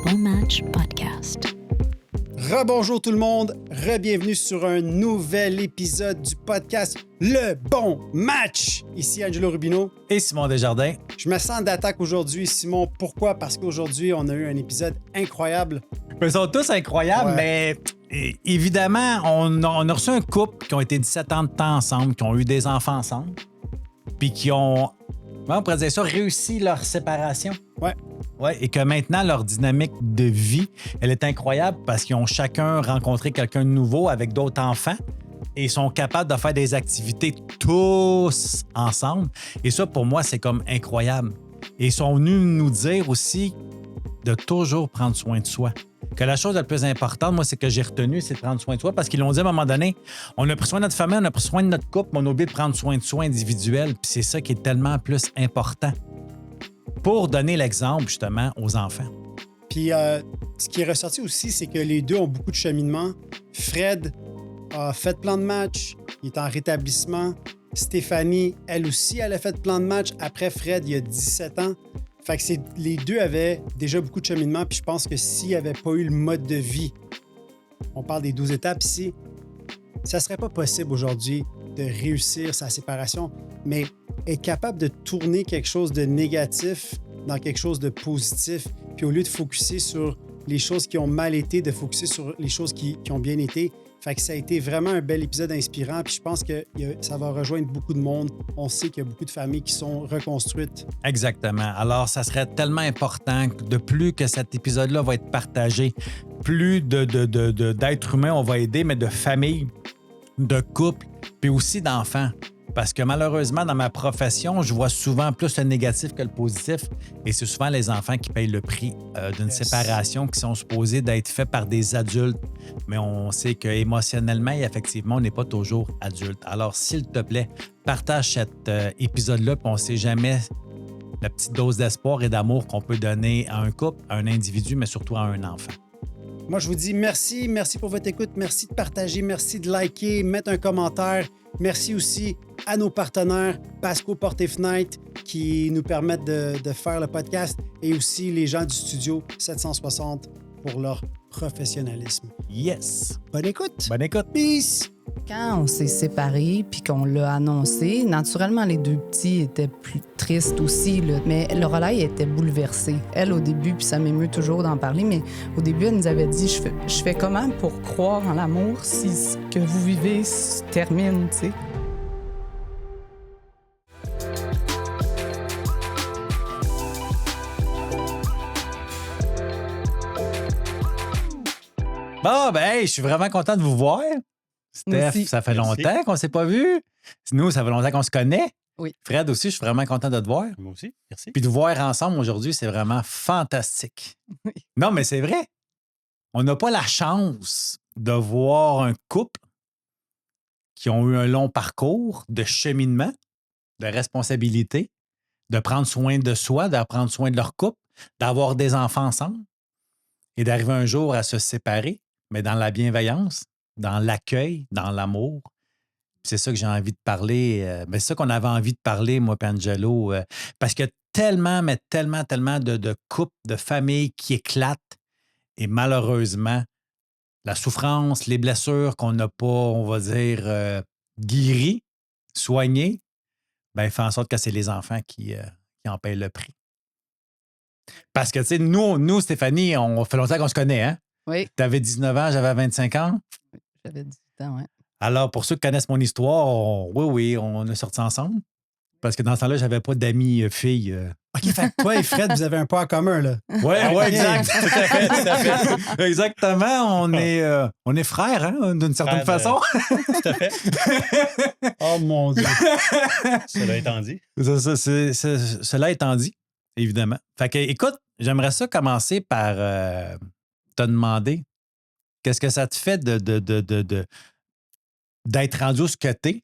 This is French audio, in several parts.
Bon Match Podcast. Rebonjour tout le monde, re-bienvenue sur un nouvel épisode du podcast Le Bon Match. Ici Angelo Rubino. Et Simon Desjardins. Je me sens d'attaque aujourd'hui, Simon. Pourquoi? Parce qu'aujourd'hui, on a eu un épisode incroyable. Ils sont tous incroyables, mais évidemment, on a reçu un couple qui ont été 17 ans de temps ensemble, qui ont eu des enfants ensemble, puis qui ont, on pourrait dire ça, réussi leur séparation. Ouais. Ouais, et que maintenant, leur dynamique de vie, elle est incroyable parce qu'ils ont chacun rencontré quelqu'un de nouveau avec d'autres enfants et sont capables de faire des activités tous ensemble. Et ça, pour moi, c'est comme incroyable. Et ils sont venus nous dire aussi de toujours prendre soin de soi. Que la chose la plus importante, moi, c'est que j'ai retenu, c'est de prendre soin de soi parce qu'ils l'ont dit à un moment donné, on a pris soin de notre famille, on a pris soin de notre couple, mais on a oublié de prendre soin de soi individuel. Puis c'est ça qui est tellement plus important pour donner l'exemple, justement, aux enfants. Puis, ce qui est ressorti aussi, c'est que les deux ont beaucoup de cheminement. Fred a fait plein de matchs, il est en rétablissement. Stéphanie, elle aussi, elle a fait plein de matchs. Après Fred, il y a 17 ans. Fait que les deux avaient déjà beaucoup de cheminement. Puis je pense que s'il n'y avait pas eu le mode de vie, on parle des 12 étapes ici, ça ne serait pas possible aujourd'hui de réussir sa séparation. Mais être capable de tourner quelque chose de négatif dans quelque chose de positif, puis au lieu de focusser sur les choses qui ont mal été, de focusser sur les choses qui ont bien été. Fait que ça a été vraiment un bel épisode inspirant, puis je pense que ça va rejoindre beaucoup de monde. On sait qu'il y a beaucoup de familles qui sont reconstruites. Exactement. Alors, ça serait tellement important que de plus que cet épisode-là va être partagé, plus d'êtres humains on va aider, mais de familles, de couples, puis aussi d'enfants. Parce que malheureusement, dans ma profession, je vois souvent plus le négatif que le positif. Et c'est souvent les enfants qui payent le prix d'une séparation qui sont supposés d'être faits par des adultes. Mais on sait qu'émotionnellement et affectivement, on n'est pas toujours adulte. Alors, s'il te plaît, partage cet épisode-là, puis on ne sait jamais la petite dose d'espoir et d'amour qu'on peut donner à un couple, à un individu, mais surtout à un enfant. Moi, je vous dis merci. Merci pour votre écoute. Merci de partager. Merci de liker, mettre un commentaire. Merci aussi à nos partenaires, Pasco Portes et Fenêtres, qui nous permettent de faire le podcast, et aussi les gens du studio 760 pour leur professionnalisme. Yes! Bonne écoute! Bonne écoute! Peace! Quand on s'est séparés puis qu'on l'a annoncé, naturellement, les deux petits étaient plus tristes aussi, là, mais Lorelai était bouleversée. Elle, au début, puis ça m'émeut toujours d'en parler, mais au début, elle nous avait dit je fais comment pour croire en l'amour si ce que vous vivez se termine, tu sais? Bon, ben, hey, je suis vraiment content de vous voir. Steph, ça fait longtemps qu'on ne s'est pas vu. Nous, ça fait longtemps qu'on se connaît. Oui. Fred aussi, je suis vraiment content de te voir. Moi aussi, merci. Puis de voir ensemble aujourd'hui, c'est vraiment fantastique. Oui. Non, mais c'est vrai. On n'a pas la chance de voir un couple qui ont eu un long parcours de cheminement, de responsabilité, de prendre soin de soi, de prendre soin de leur couple, d'avoir des enfants ensemble et d'arriver un jour à se séparer, mais dans la bienveillance, dans l'accueil, dans l'amour. C'est ça que j'ai envie de parler. C'est ça qu'on avait envie de parler, moi et Angelo, parce qu'il y a tellement, mais tellement, tellement de couples, de familles qui éclatent. Et malheureusement, la souffrance, les blessures qu'on n'a pas, on va dire, guéries, soignées, fait en sorte que c'est les enfants qui en payent le prix. Parce que, tu sais, nous, Stéphanie, on fait longtemps qu'on se connaît, hein? Oui. Tu avais 19 ans, j'avais 25 ans. J'avais 18 ans, oui. Alors, pour ceux qui connaissent mon histoire, on a sorti ensemble. Parce que dans ce temps-là, j'avais pas d'amis filles. OK, fait que toi et Fred, vous avez un point en commun, là. Oui, exact. Tout à fait. Exactement. On est frères, hein, d'une certaine façon. Tout à fait. Oh mon Dieu! Cela étant dit. Cela étant dit, évidemment. Fait que, écoute, j'aimerais ça commencer par te demander qu'est-ce que ça te fait d'être rendu où ce que t'es,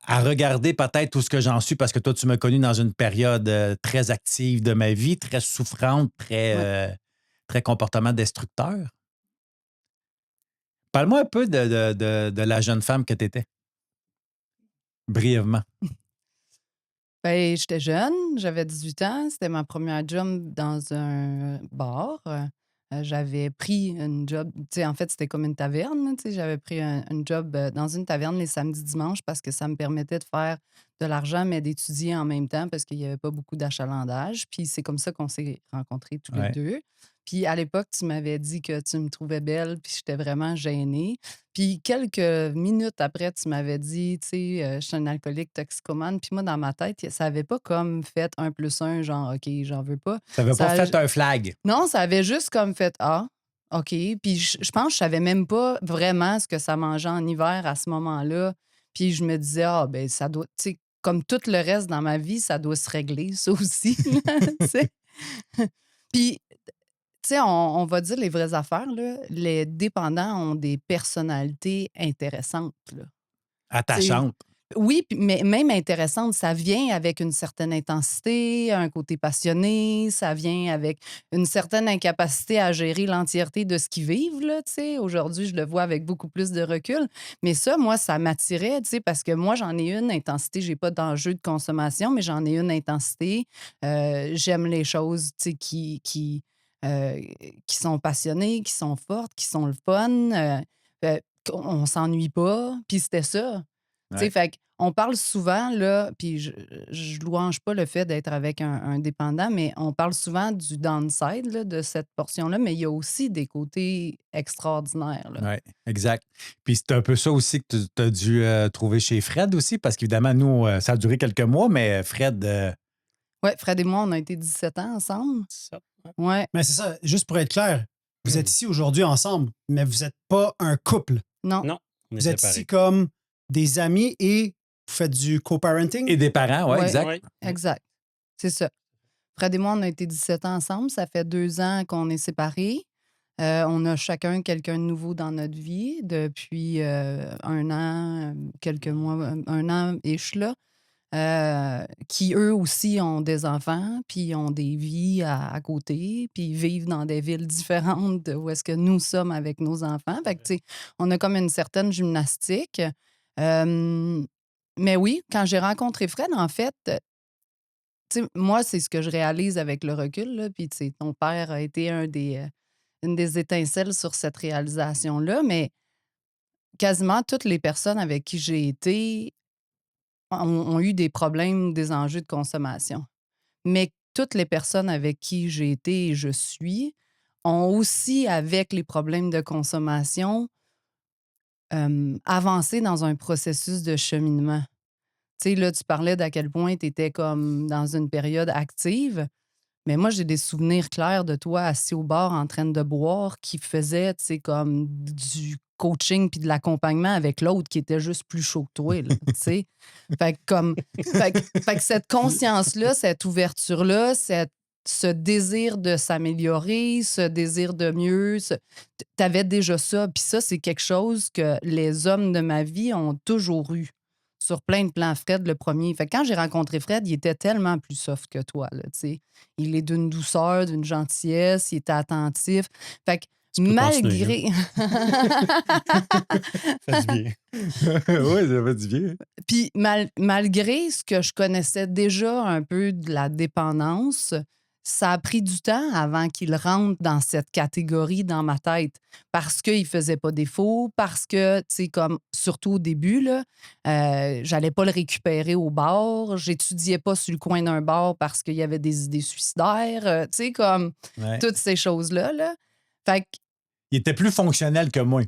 à regarder peut-être tout ce que j'en suis, parce que toi, tu m'as connu dans une période très active de ma vie, très souffrante, très comportement destructeur. Parle-moi un peu de la jeune femme que tu étais. Brièvement. J'étais jeune, j'avais 18 ans. C'était ma première job dans un bar. j'avais pris une job, tu sais, en fait, c'était comme une taverne, là, tu sais, j'avais pris une job dans une taverne les samedis, dimanches parce que ça me permettait de faire de l'argent, mais d'étudier en même temps parce qu'il n'y avait pas beaucoup d'achalandage. Puis c'est comme ça qu'on s'est rencontrés tous les Ouais. deux. Puis à l'époque, tu m'avais dit que tu me trouvais belle, puis j'étais vraiment gênée. Puis quelques minutes après, tu m'avais dit, tu sais, je suis un alcoolique toxicomane. Puis moi, dans ma tête, ça n'avait pas comme fait 1+1, genre, OK, j'en veux pas. Ça n'avait pas Ça, fait un flag. non, ça avait juste comme fait Ah, OK. Puis je pense que je savais même pas vraiment ce que ça mangeait en hiver à ce moment-là. Puis je me disais, ah, ben ça doit, tu sais, comme tout le reste dans ma vie, ça doit se régler, ça aussi. Tu sais. Puis, tu sais, on va dire les vraies affaires, là. Les dépendants ont des personnalités intéressantes, là. Tu sais, Attachante. oui, mais même intéressante, ça vient avec une certaine intensité, un côté passionné, ça vient avec une certaine incapacité à gérer l'entièreté de ce qu'ils vivent, là, tu sais. Aujourd'hui, je le vois avec beaucoup plus de recul. Mais ça, moi, ça m'attirait, tu sais, parce que moi, j'en ai une intensité. J'ai pas d'enjeu de consommation, mais j'en ai une intensité. J'aime les choses, tu sais, qui sont passionnées, qui sont fortes, qui sont le fun. On s'ennuie pas. Puis c'était ça. Tu sais, Ouais. fait on parle souvent, là, puis je louange pas le fait d'être avec un dépendant, mais on parle souvent du downside, là, de cette portion-là, mais il y a aussi des côtés extraordinaires, là. Oui, exact. Puis c'est un peu ça aussi que tu as dû trouver chez Fred aussi, parce qu'évidemment, nous, ça a duré quelques mois, mais Fred, Ouais, Fred et moi, on a été 17 ans ensemble. Ça, ouais. Ouais, Mais c'est ça, juste pour être clair, vous êtes ici aujourd'hui ensemble, mais vous n'êtes pas un couple. non, Non, on est Vous êtes séparés. ici comme des amis et vous faites du co-parenting. et des parents, oui, Ouais. exact. Ouais. exact. C'est ça. Fred et moi, on a été 17 ans ensemble. Ça fait 2 ans qu'on est séparés. On a chacun quelqu'un de nouveau dans notre vie depuis 1 an, quelques mois, 1 an-ish, là. Qui eux aussi ont des enfants, puis ont des vies à côté, puis vivent dans des villes différentes de où est-ce que nous sommes avec nos enfants. Fait que, tu sais, on a comme une certaine gymnastique. Euh, mais oui, quand j'ai rencontré Fred, en fait, tu sais, moi, c'est ce que je réalise avec le recul, là, puis tu sais, ton père a été une des étincelles sur cette réalisation-là, mais quasiment toutes les personnes avec qui j'ai été ont eu des problèmes, des enjeux de consommation. Mais toutes les personnes avec qui j'ai été et je suis ont aussi, avec les problèmes de consommation, avancé dans un processus de cheminement. Tu sais, là, tu parlais d'à quel point tu étais comme dans une période active. Mais moi, j'ai des souvenirs clairs de toi assis au bar en train de boire qui faisait, tu sais, comme du coaching puis de l'accompagnement avec l'autre qui était juste plus chaud que toi, là, tu sais. Fait que comme fait que cette conscience-là, cette ouverture-là, ce désir de s'améliorer, ce désir de mieux, tu avais déjà ça. Puis ça, c'est quelque chose que les hommes de ma vie ont toujours eu sur plein de plans. Fred, le premier. Fait que quand j'ai rencontré Fred, il était tellement plus soft que toi, là, tu sais. Il est d'une douceur, d'une gentillesse, il était attentif. Fait que Tu peux malgré... Ça fait du bien. Oui, ça fait du bien. Puis malgré ce que je connaissais déjà un peu de la dépendance, ça a pris du temps avant qu'il rentre dans cette catégorie dans ma tête. Parce qu'il faisait pas défaut, parce que, tu sais, comme surtout au début, là, j'allais pas le récupérer au bar, j'étudiais pas sur le coin d'un bar parce qu'il y avait des idées suicidaires, tu sais, comme Ouais. toutes ces choses-là, là. Fait que Il était plus fonctionnel que moi.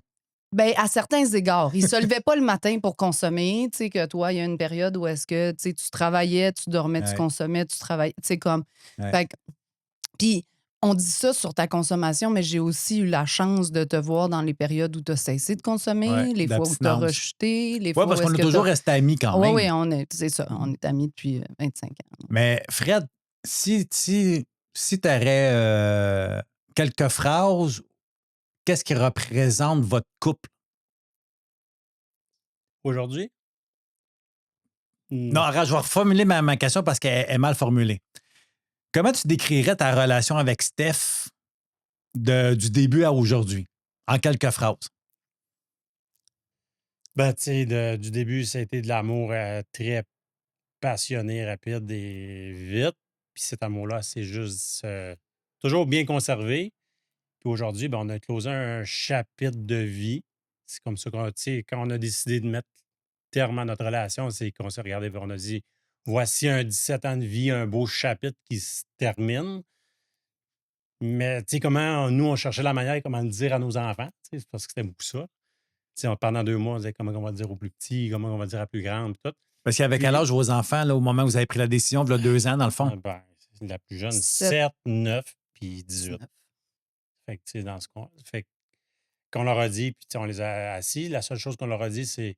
ben, à certains égards. Il se levait pas le matin pour consommer. Tu sais, que toi, il y a une période où est-ce que, tu sais, tu travaillais, tu dormais, tu Ouais. consommais, tu travaillais. Tu sais, comme. Ouais. Fait que- Puis, on dit ça sur ta consommation, mais j'ai aussi eu la chance de te voir dans les périodes où tu as cessé de consommer, Ouais, les fois où tu as d'abstinence. rejeté, les Oui, fois parce où qu'on est-ce a que toujours t'as- resté amis quand Oui, même. oui, c'est ça. On est amis depuis 25 ans. Mais Fred, si tu aurais quelques phrases, qu'est-ce qui représente votre couple? Aujourd'hui? Non, regarde, je vais reformuler ma question parce qu'elle est mal formulée. Comment tu décrirais ta relation avec Steph du début à aujourd'hui, en quelques phrases? Ben, tu sais, du début, ça a été de l'amour très passionné, rapide et vite. Puis cet amour-là, c'est juste toujours bien conservé. Puis aujourd'hui, ben, on a closé un chapitre de vie. C'est comme ça qu'on, tu sais, quand on a décidé de mettre terme à notre relation, c'est qu'on s'est regardé, puis on a dit, voici un 17 ans de vie, un beau chapitre qui se termine. Mais tu sais, comment nous, on cherchait la manière comment le dire à nos enfants, tu sais, parce que c'était beaucoup ça. Tu sais, pendant 2 mois, on disait comment on va le dire aux plus petits, comment on va le dire à plus grande, tout. Parce qu'avec quel Puis, âge vos enfants, là, au moment où vous avez pris la décision, il y a 2 ans, dans le fond? ben, c'est la plus jeune, 7, 7, 9, puis 18. 19. Fait que, tu sais, dans ce coin. Fait qu'on leur a dit, puis tu sais, on les a assis. La seule chose qu'on leur a dit, c'est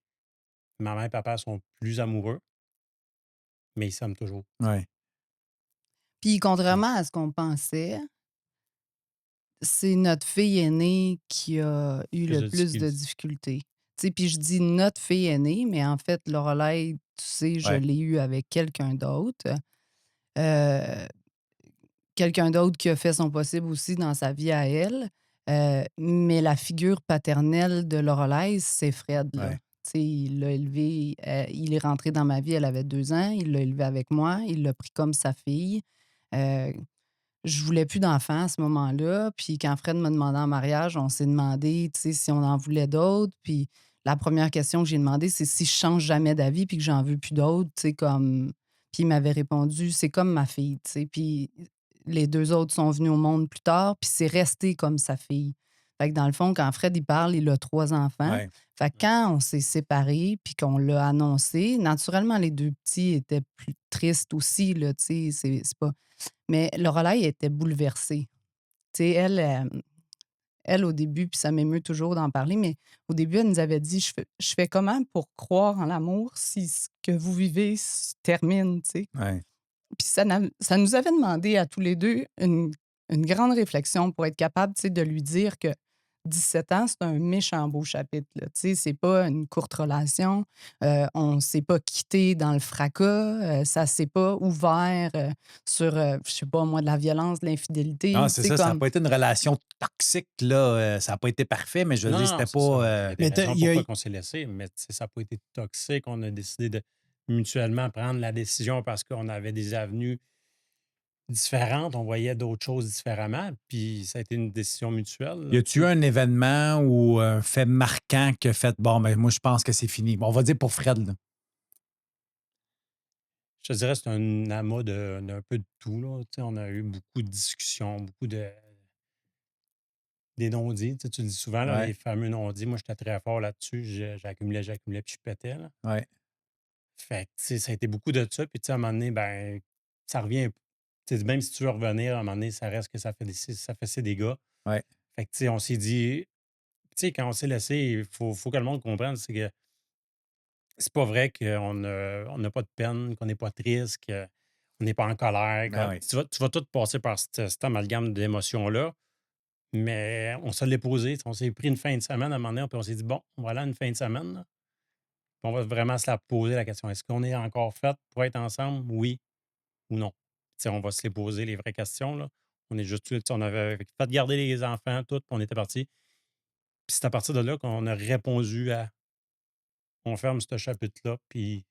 maman et papa sont plus amoureux, mais ils s'aiment toujours. Oui. Puis Puis, contrairement à ce qu'on pensait, c'est notre fille aînée qui a eu plus le de plus de difficultés. difficultés. Tu sais, puis je dis notre fille aînée, mais en fait, Lorelai, tu sais, je Ouais. l'ai eu avec quelqu'un d'autre. Euh, Quelqu'un d'autre qui a fait son possible aussi dans sa vie à elle. Mais la figure paternelle de Lorelai, c'est Fred, là. Ouais. Tu sais, il l'a élevé, il est rentré dans ma vie, elle avait 2 ans, il l'a élevé avec moi, il l'a pris comme sa fille. Euh, je voulais plus d'enfants à ce moment-là. Puis quand Fred m'a demandé en mariage, on s'est demandé, tu sais, si on en voulait d'autres. Puis la première question que j'ai demandé, c'est si je change jamais d'avis puis que j'en veux plus d'autres, tu sais, comme... Puis il m'avait répondu, c'est comme ma fille, tu sais. Puis les 2 autres sont venus au monde plus tard, puis c'est resté comme sa fille. Fait que dans le fond, quand Fred, il parle, il a 3 enfants. Ouais. Fait que quand on s'est séparés puis qu'on l'a annoncé, naturellement, les 2 petits étaient plus tristes aussi, là, tu sais, c'est pas... Mais Lorelai était bouleversée. Tu sais, elle, au début, puis ça m'émeut toujours d'en parler, mais au début, elle nous avait dit, je fais comment pour croire en l'amour si ce que vous vivez se termine, tu sais. Ouais. Puis ça nous avait demandé à tous les deux une grande réflexion pour être capable, tu sais, de lui dire que 17 ans, c'est un méchant beau chapitre, là. Tu sais, c'est pas une courte relation. On s'est pas quitté dans le fracas. Ça s'est pas ouvert sur, je sais pas moi, de la violence, de l'infidélité. Non, Tu c'est sais, ça. Ça n'a comme... pas été une relation toxique, là. Ça n'a pas été parfait, mais je veux Non, dire, non, c'était c'est ça. pas. Il y a des Mais raisons il y a- pourquoi on s'est laissé, mais tu sais, ça n'a pas été toxique. On a décidé de mutuellement prendre la décision parce qu'on avait des avenues différentes, on voyait d'autres choses différemment, puis ça a été une décision mutuelle, Y là, tu a-tu eu sais. un événement ou un fait marquant qui a fait, bon, ben, moi, je pense que c'est fini? Bon, on va dire pour Fred, là. Je te dirais, c'est un amas d'un peu de tout, là. Tu sais, on a eu beaucoup de discussions, beaucoup de des non-dits. Tu sais, tu le dis souvent, là, les Ouais. fameux non-dits. Moi, j'étais très fort là-dessus. J'accumulais, puis je pétais, là. Ouais. Fait que, tu sais, ça a été beaucoup de ça. Puis, tu sais, à un moment donné, ben, ça revient. Tu sais, même si tu veux revenir, à un moment donné, ça reste que ça fait ses dégâts. Ouais. Fait que, tu sais, on s'est dit, tu sais, quand on s'est laissé, il faut que le monde comprenne, c'est que c'est pas vrai on n'a pas de peine, qu'on n'est pas triste, qu'on n'est pas en colère. Ben oui. Tu vas tout passer par cet amalgame d'émotions-là, mais on se l'est posé. On s'est pris une fin de semaine à un moment donné, puis on s'est dit, bon, voilà une fin de semaine, là. Puis on va vraiment se la poser la question. Est-ce qu'on est encore fait pour être ensemble? Oui ou non? Tu sais, on va se les poser les vraies questions, là. On est juste, tu sais, on avait fait garder les enfants, tout, puis on était partis. Puis c'est à partir de là qu'on a répondu à on ferme ce chapitre-là, puis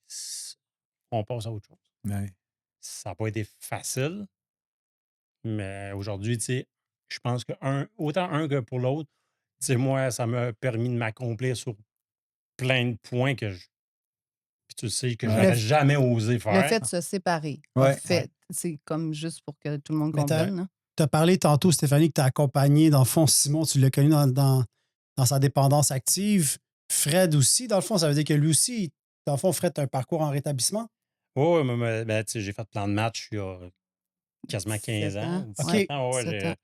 on passe à autre chose. Ouais. Ça n'a pas été facile, mais aujourd'hui, tu sais, je pense que autant un que pour l'autre, tu sais, moi, ça m'a permis de m'accomplir sur plein de points puis tu sais, que Ouais. j'aurais jamais osé Le faire. fait de se séparer Ouais. c'est comme juste pour que tout le monde Mais comprenne, là. Tu as parlé tantôt, Stéphanie, que tu as accompagné, dans le fond, Simon, tu l'as connu dans sa dépendance active. Fred aussi, dans le fond, ça veut dire que lui aussi, dans le fond, Fred, a un parcours en rétablissement. Oh, oui, ben, tu sais, j'ai fait plein de matchs il y a quasiment 15 17 ans, ans. 17 OK. ans. Ouais, 17 ans.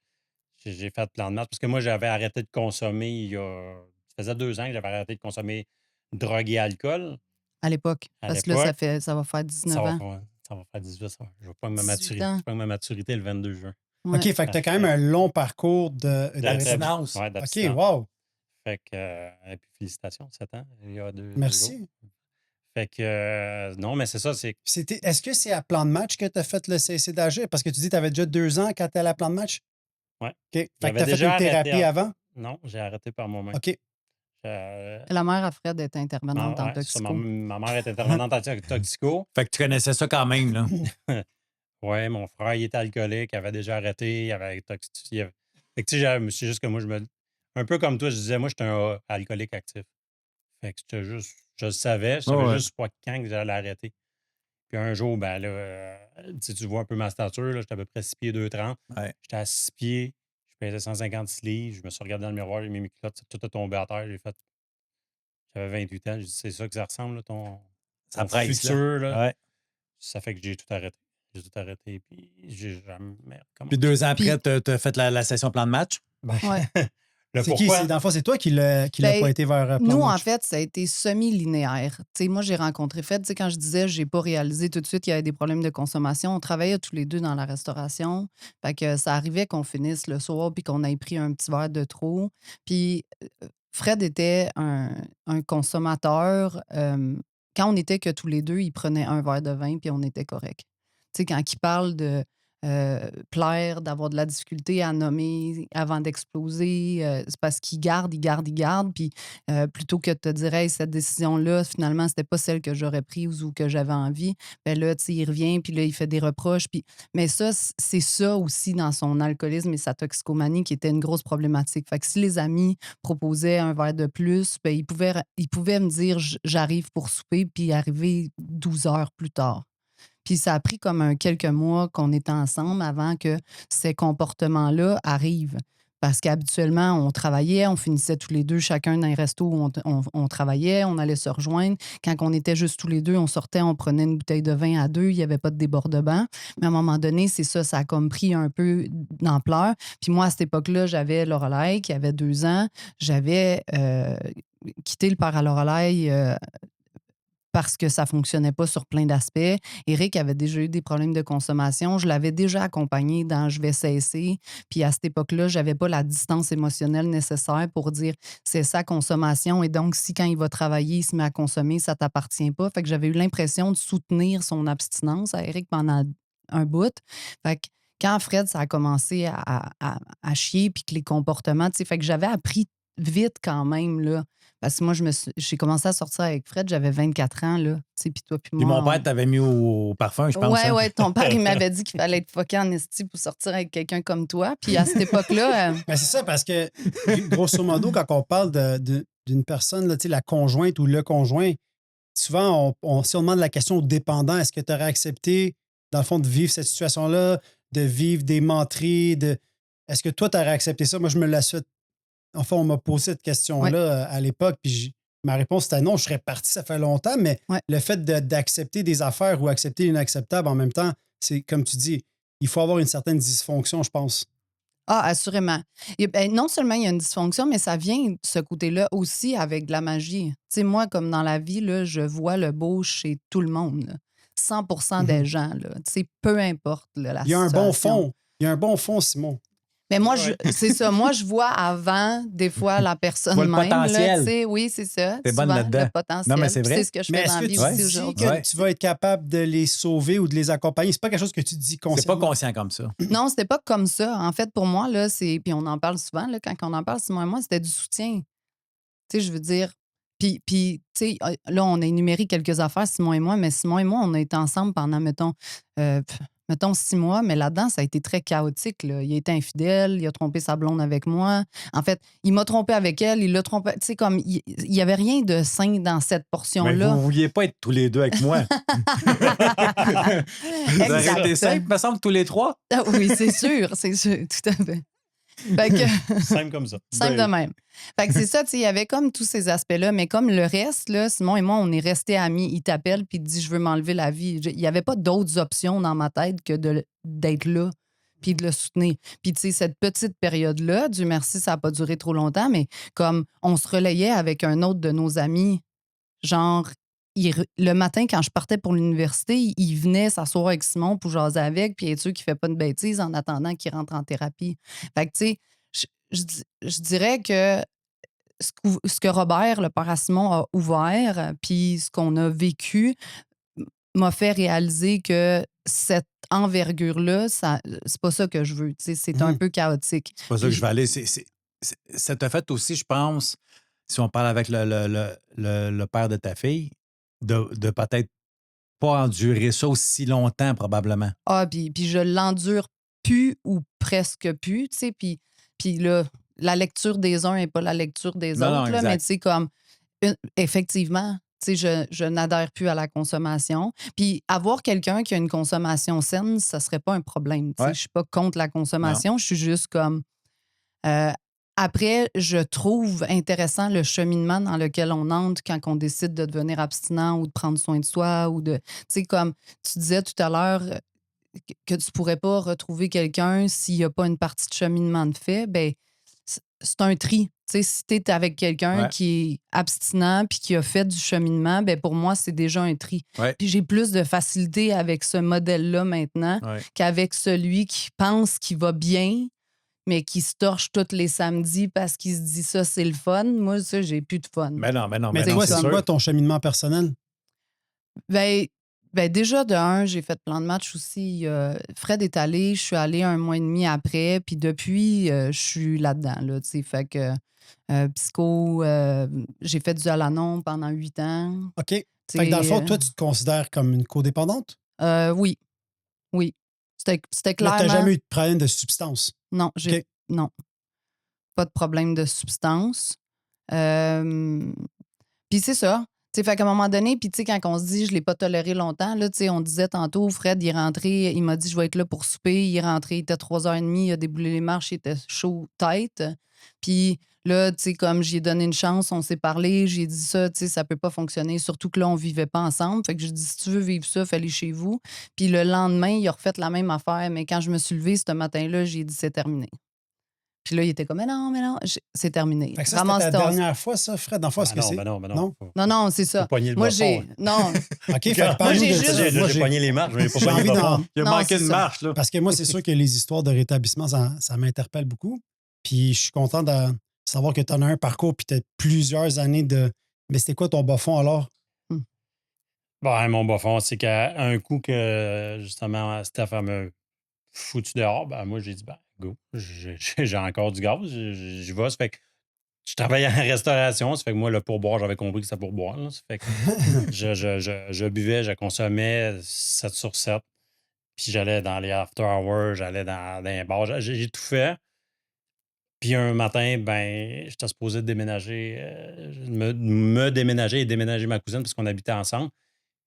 j'ai fait plein de matchs parce que moi, j'avais arrêté de consommer ça faisait 2 ans que j'avais arrêté de consommer drogue et alcool À l'époque. à Parce que là, l'époque. ça va faire 19 Ça va, ans. ça va faire 18, ça. Je vais prendre ma 18 maturité. ans. Je prends ma maturité le 22 juin. OK, Ouais. fait que tu as quand même un long parcours de rétablissement. D'abstinence. Ouais, OK, d'abstinence. wow. Fait que, et puis félicitations, 7 ans, il y a 2 jours. Merci. Fait que, non, mais c'est ça, c'est Est-ce que c'est à plan de match que tu as fait le cessez d'agir? Parce que tu dis que tu avais déjà 2 ans quand tu es à la plan de match? ouais. OK. Fait que J'avais tu as fait déjà une thérapie arrêté avant? Non, j'ai arrêté par moi-même. OK. La mère à Fred est intervenante en Ouais, c'est ça, toxico. ma mère est intervenante en toxico. Fait que tu connaissais ça quand même, là. Ouais, mon frère, il était alcoolique, il avait déjà arrêté, il avait Fait que, tu sais, c'est juste que moi, un peu comme toi, je disais, moi, j'étais un alcoolique actif. Fait que je le savais, je savais Ouais. juste pas quand que j'allais arrêter. Puis un jour, ben là, tu vois un peu ma stature, là, j'étais à peu près 6 pieds 2,30. Ouais. J'étais à 6 pieds, je pesais 156 livres, je me suis regardé dans le miroir, j'ai mis mes culottes, tout a tombé à terre. J'avais 28 ans, j'ai dit, c'est ça que ça ressemble, là, Ça ton presse, là. futur, là. Ouais. Ça fait que j'ai tout arrêté. J'ai tout arrêté, puis j'ai jamais Puis recommencé. 2 ans Puis- après, tu as fait la session plan de match. Ben, Ouais. le C'est qui? pourquoi? Dans le fond, c'est toi qui l'a Ben, pas été vers plan Nous, de en match. fait, ça a été semi-linéaire. Tu sais, moi, j'ai rencontré Fred. Tu sais, quand je disais, j'ai pas réalisé tout de suite qu'il y avait des problèmes de consommation. On travaillait tous les deux dans la restauration. Fait que ça arrivait qu'on finisse le soir puis qu'on ait pris un petit verre de trop. Puis Fred était un consommateur. Quand on était que tous les deux, il prenait un verre de vin puis on était correct. Tu sais, quand il parle de plaire, d'avoir de la difficulté à nommer avant d'exploser, c'est parce qu'il garde. Puis plutôt que de te dire, hey, cette décision-là, finalement, c'était pas celle que j'aurais prise ou que j'avais envie, ben là, tu sais, il revient, puis là, il fait des reproches. Mais ça, c'est ça aussi dans son alcoolisme et sa toxicomanie qui était une grosse problématique. Fait que si les amis proposaient un verre de plus, ben, il pouvait me dire, j'arrive pour souper, puis arriver 12 heures plus tard. Puis ça a pris comme quelques mois qu'on était ensemble avant que ces comportements-là arrivent. Parce qu'habituellement, on travaillait, on finissait tous les deux, chacun dans un resto où on travaillait, on allait se rejoindre. Quand on était juste tous les deux, on sortait, on prenait une bouteille de vin à deux, il n'y avait pas de débordement. Mais à un moment donné, c'est ça a comme pris un peu d'ampleur. Puis moi, à cette époque-là, j'avais Lorelai qui avait 2 ans. J'avais quitté le père à Lorelai parce que ça ne fonctionnait pas sur plein d'aspects. Éric avait déjà eu des problèmes de consommation. Je l'avais déjà accompagné dans Je vais cesser. Puis à cette époque-là, je n'avais pas la distance émotionnelle nécessaire pour dire c'est sa consommation. Et donc, si quand il va travailler, il se met à consommer, ça ne t'appartient pas. Fait que j'avais eu l'impression de soutenir son abstinence à Éric pendant un bout. Fait que quand Fred, ça a commencé à chier, puis que les comportements, tu sais, fait que j'avais appris vite quand même, là. Parce que moi, j'ai commencé à sortir avec Fred, j'avais 24 ans, là. Tu sais, puis toi, puis Puis moi. mon père t'avait mis au parfum, je pense. Ouais, hein? ouais, ton père, il m'avait dit qu'il fallait être fucké en esti pour sortir avec quelqu'un comme toi. Puis à cette époque-là. Ben, c'est ça, parce que, grosso modo, quand on parle d'une personne, là, tu sais, la conjointe ou le conjoint, souvent, si on demande la question au dépendant, est-ce que tu aurais accepté, dans le fond, de vivre cette situation-là, de vivre des menteries, est-ce que toi, tu aurais accepté ça? Moi, je me la suis. Enfin, on m'a posé cette question-là à l'époque, puis ma réponse était non, je serais parti, ça fait longtemps, mais le fait d'accepter des affaires ou accepter l'inacceptable en même temps, c'est comme tu dis, il faut avoir une certaine dysfonction, je pense. Ah, assurément. Et ben, non seulement il y a une dysfonction, mais ça vient, ce côté-là, aussi avec de la magie. Tu sais, moi, comme dans la vie, là, je vois le beau chez tout le monde, là. 100% des gens, là. Tu sais, peu importe là, la Il y a un situation. bon fond. Il y a un bon fond, Simon. Mais moi, Ouais. c'est ça. Moi, je vois avant, des fois, la personne Tu vois le même. Là, potentiel. tu sais, oui, c'est ça. T'es bonne Souvent, là-dedans. le potentiel. Non, mais c'est Puis vrai. c'est ce que je Mais fais dans est-ce la que vie tu aussi dis aujourd'hui. que Ouais. tu vas être capable de les sauver ou de les accompagner? C'est pas quelque chose que tu dis C'est pas consciemment. conscient comme ça. Non, c'était pas comme ça. En fait, pour moi, là, puis on en parle souvent, là, quand on en parle, Simon et moi, c'était du soutien. Tu sais, je veux dire. Puis tu sais, là, on a énuméré quelques affaires, Simon et moi, mais Simon et moi, on a été ensemble pendant, mettons 6 mois, mais là-dedans, ça a été très chaotique, là. Il a été infidèle, il a trompé sa blonde avec moi. En fait, il m'a trompé avec elle, il l'a trompé. Tu sais, comme, il n'y avait rien de sain dans cette Mais portion-là. vous vouliez pas être tous les deux avec moi. Vous auriez Exact. été simple, me semble, tous les trois. Ah oui, c'est sûr, tout à fait. Fait que, Simple comme ça. simple de même. Fait que c'est ça, tu sais, il y avait comme tous ces aspects-là, mais comme le reste, là, Simon et moi, on est restés amis. Il t'appelle puis il te dit je veux m'enlever la vie. Il n'y avait pas d'autres options dans ma tête que d'être là puis de le soutenir. Puis tu sais, cette petite période-là, Dieu merci, ça n'a pas duré trop longtemps, mais comme on se relayait avec un autre de nos amis, genre, le matin, quand je partais pour l'université, il venait s'asseoir avec Simon pour jaser avec, puis être sûr qu'il ne fait pas de bêtises en attendant qu'il rentre en thérapie. Fait que, tu sais, je dirais que ce que Robert, le père à Simon, a ouvert, puis ce qu'on a vécu, m'a fait réaliser que cette envergure-là, c'est pas ça que je veux. Tu sais, c'est un peu chaotique. C'est pas ça que je vais aller. Ça t'a fait aussi, je pense, si on parle avec le père de ta fille, de peut-être pas endurer ça aussi longtemps, probablement. Ah, puis je l'endure plus ou presque plus, tu sais, puis Puis là, la lecture des uns n'est pas la lecture des Non, non, autres, là, mais exact. tu sais, comme, effectivement, tu sais, je n'adhère plus à la consommation. Puis avoir quelqu'un qui a une consommation saine, ça serait pas un problème. Tu sais, Ouais. je suis pas contre la Non. consommation, je suis juste comme. euh, Après, je trouve intéressant le cheminement dans lequel on entre quand on décide de devenir abstinent ou de prendre soin de soi ou de. Tu sais, comme tu disais tout à l'heure, que tu pourrais pas retrouver quelqu'un s'il n'y a pas une partie de cheminement de fait, ben c'est un tri. Tu sais, si tu es avec quelqu'un Ouais. qui est abstinent puis qui a fait du cheminement, ben pour moi, c'est déjà un tri. Ouais. Puis j'ai plus de facilité avec ce modèle-là maintenant Ouais. qu'avec celui qui pense qu'il va bien, mais qui se torche tous les samedis parce qu'il se dit ça, c'est le fun. Moi, ça, j'ai plus de fun. Mais non, mais non, Mais mais non, toi, c'est c'est sûr. quoi ton cheminement personnel? Ben, déjà, de un, j'ai fait plein de matchs aussi. Fred est allé, je suis allée 1 mois et demi après, puis depuis, je suis là-dedans, là, tu sais. Fait que psycho, j'ai fait du Alanon pendant 8 ans. OK. Tu Fait que dans le fond, sais, toi, tu te considères comme une codépendante? oui, oui. C'était Mais tu clairement. jamais eu de problème de substance. Non, OK. non, pas de problème de substance. Euh, Puis c'est ça. Tu sais, fait qu'à un moment donné, puis tu sais, quand on se dit je l'ai pas toléré longtemps, là, tu sais, on disait tantôt, Fred, il est rentré, il m'a dit je vais être là pour souper. Il est rentré, il était 3h30, il a déboulé les marches, il était chaud tête. Puis là, tu sais, comme j'ai donné une chance, on s'est parlé, j'ai dit ça, tu sais, ça peut pas fonctionner, surtout que là, on vivait pas ensemble. Fait que j'ai dit si tu veux vivre ça, fais-le chez vous. Puis le lendemain, il a refait la même affaire, mais quand je me suis levée ce matin-là, j'ai dit c'est terminé. Puis là, il était comme mais non, c'est terminé. Fait que ça, c'était ta Ramasse-toi. dernière fois, ça, Fred? Dans le fond, est-ce que c'est... Ben non. Non? Faut, Non, c'est faut ça. pogner le Moi, bas j'ai. fort. Non. OK, fait que parle-nous j'ai de juste- ça. Là, Moi, j'ai pogné les marches, mais j'ai pas j'ai pogné envie le bas d'en... fort. Il a Non, manqué c'est une ça. marche, là. Parce que moi, c'est sûr que les histoires de rétablissement, ça m'interpelle beaucoup. Puis je suis content de savoir que tu en as un parcours puis tu as plusieurs années de... Mais c'était quoi ton bas fond alors? Bon, mon bas fond, c'est qu'à un coup que, justement, Steph m'a foutu dehors, ben moi, j'ai dit, ben, go, j'ai encore du gaz, j'y vais. Ça fait que je travaillais en restauration, ça fait que moi, le pourboire, j'avais compris que c'était pourboire. Là. Ça fait que je buvais, je consommais 7 sur 7. Puis j'allais dans les after hours, j'allais dans les bars, j'ai tout fait. Puis un matin, ben, j'étais supposé déménager, me déménager et déménager ma cousine parce qu'on habitait ensemble.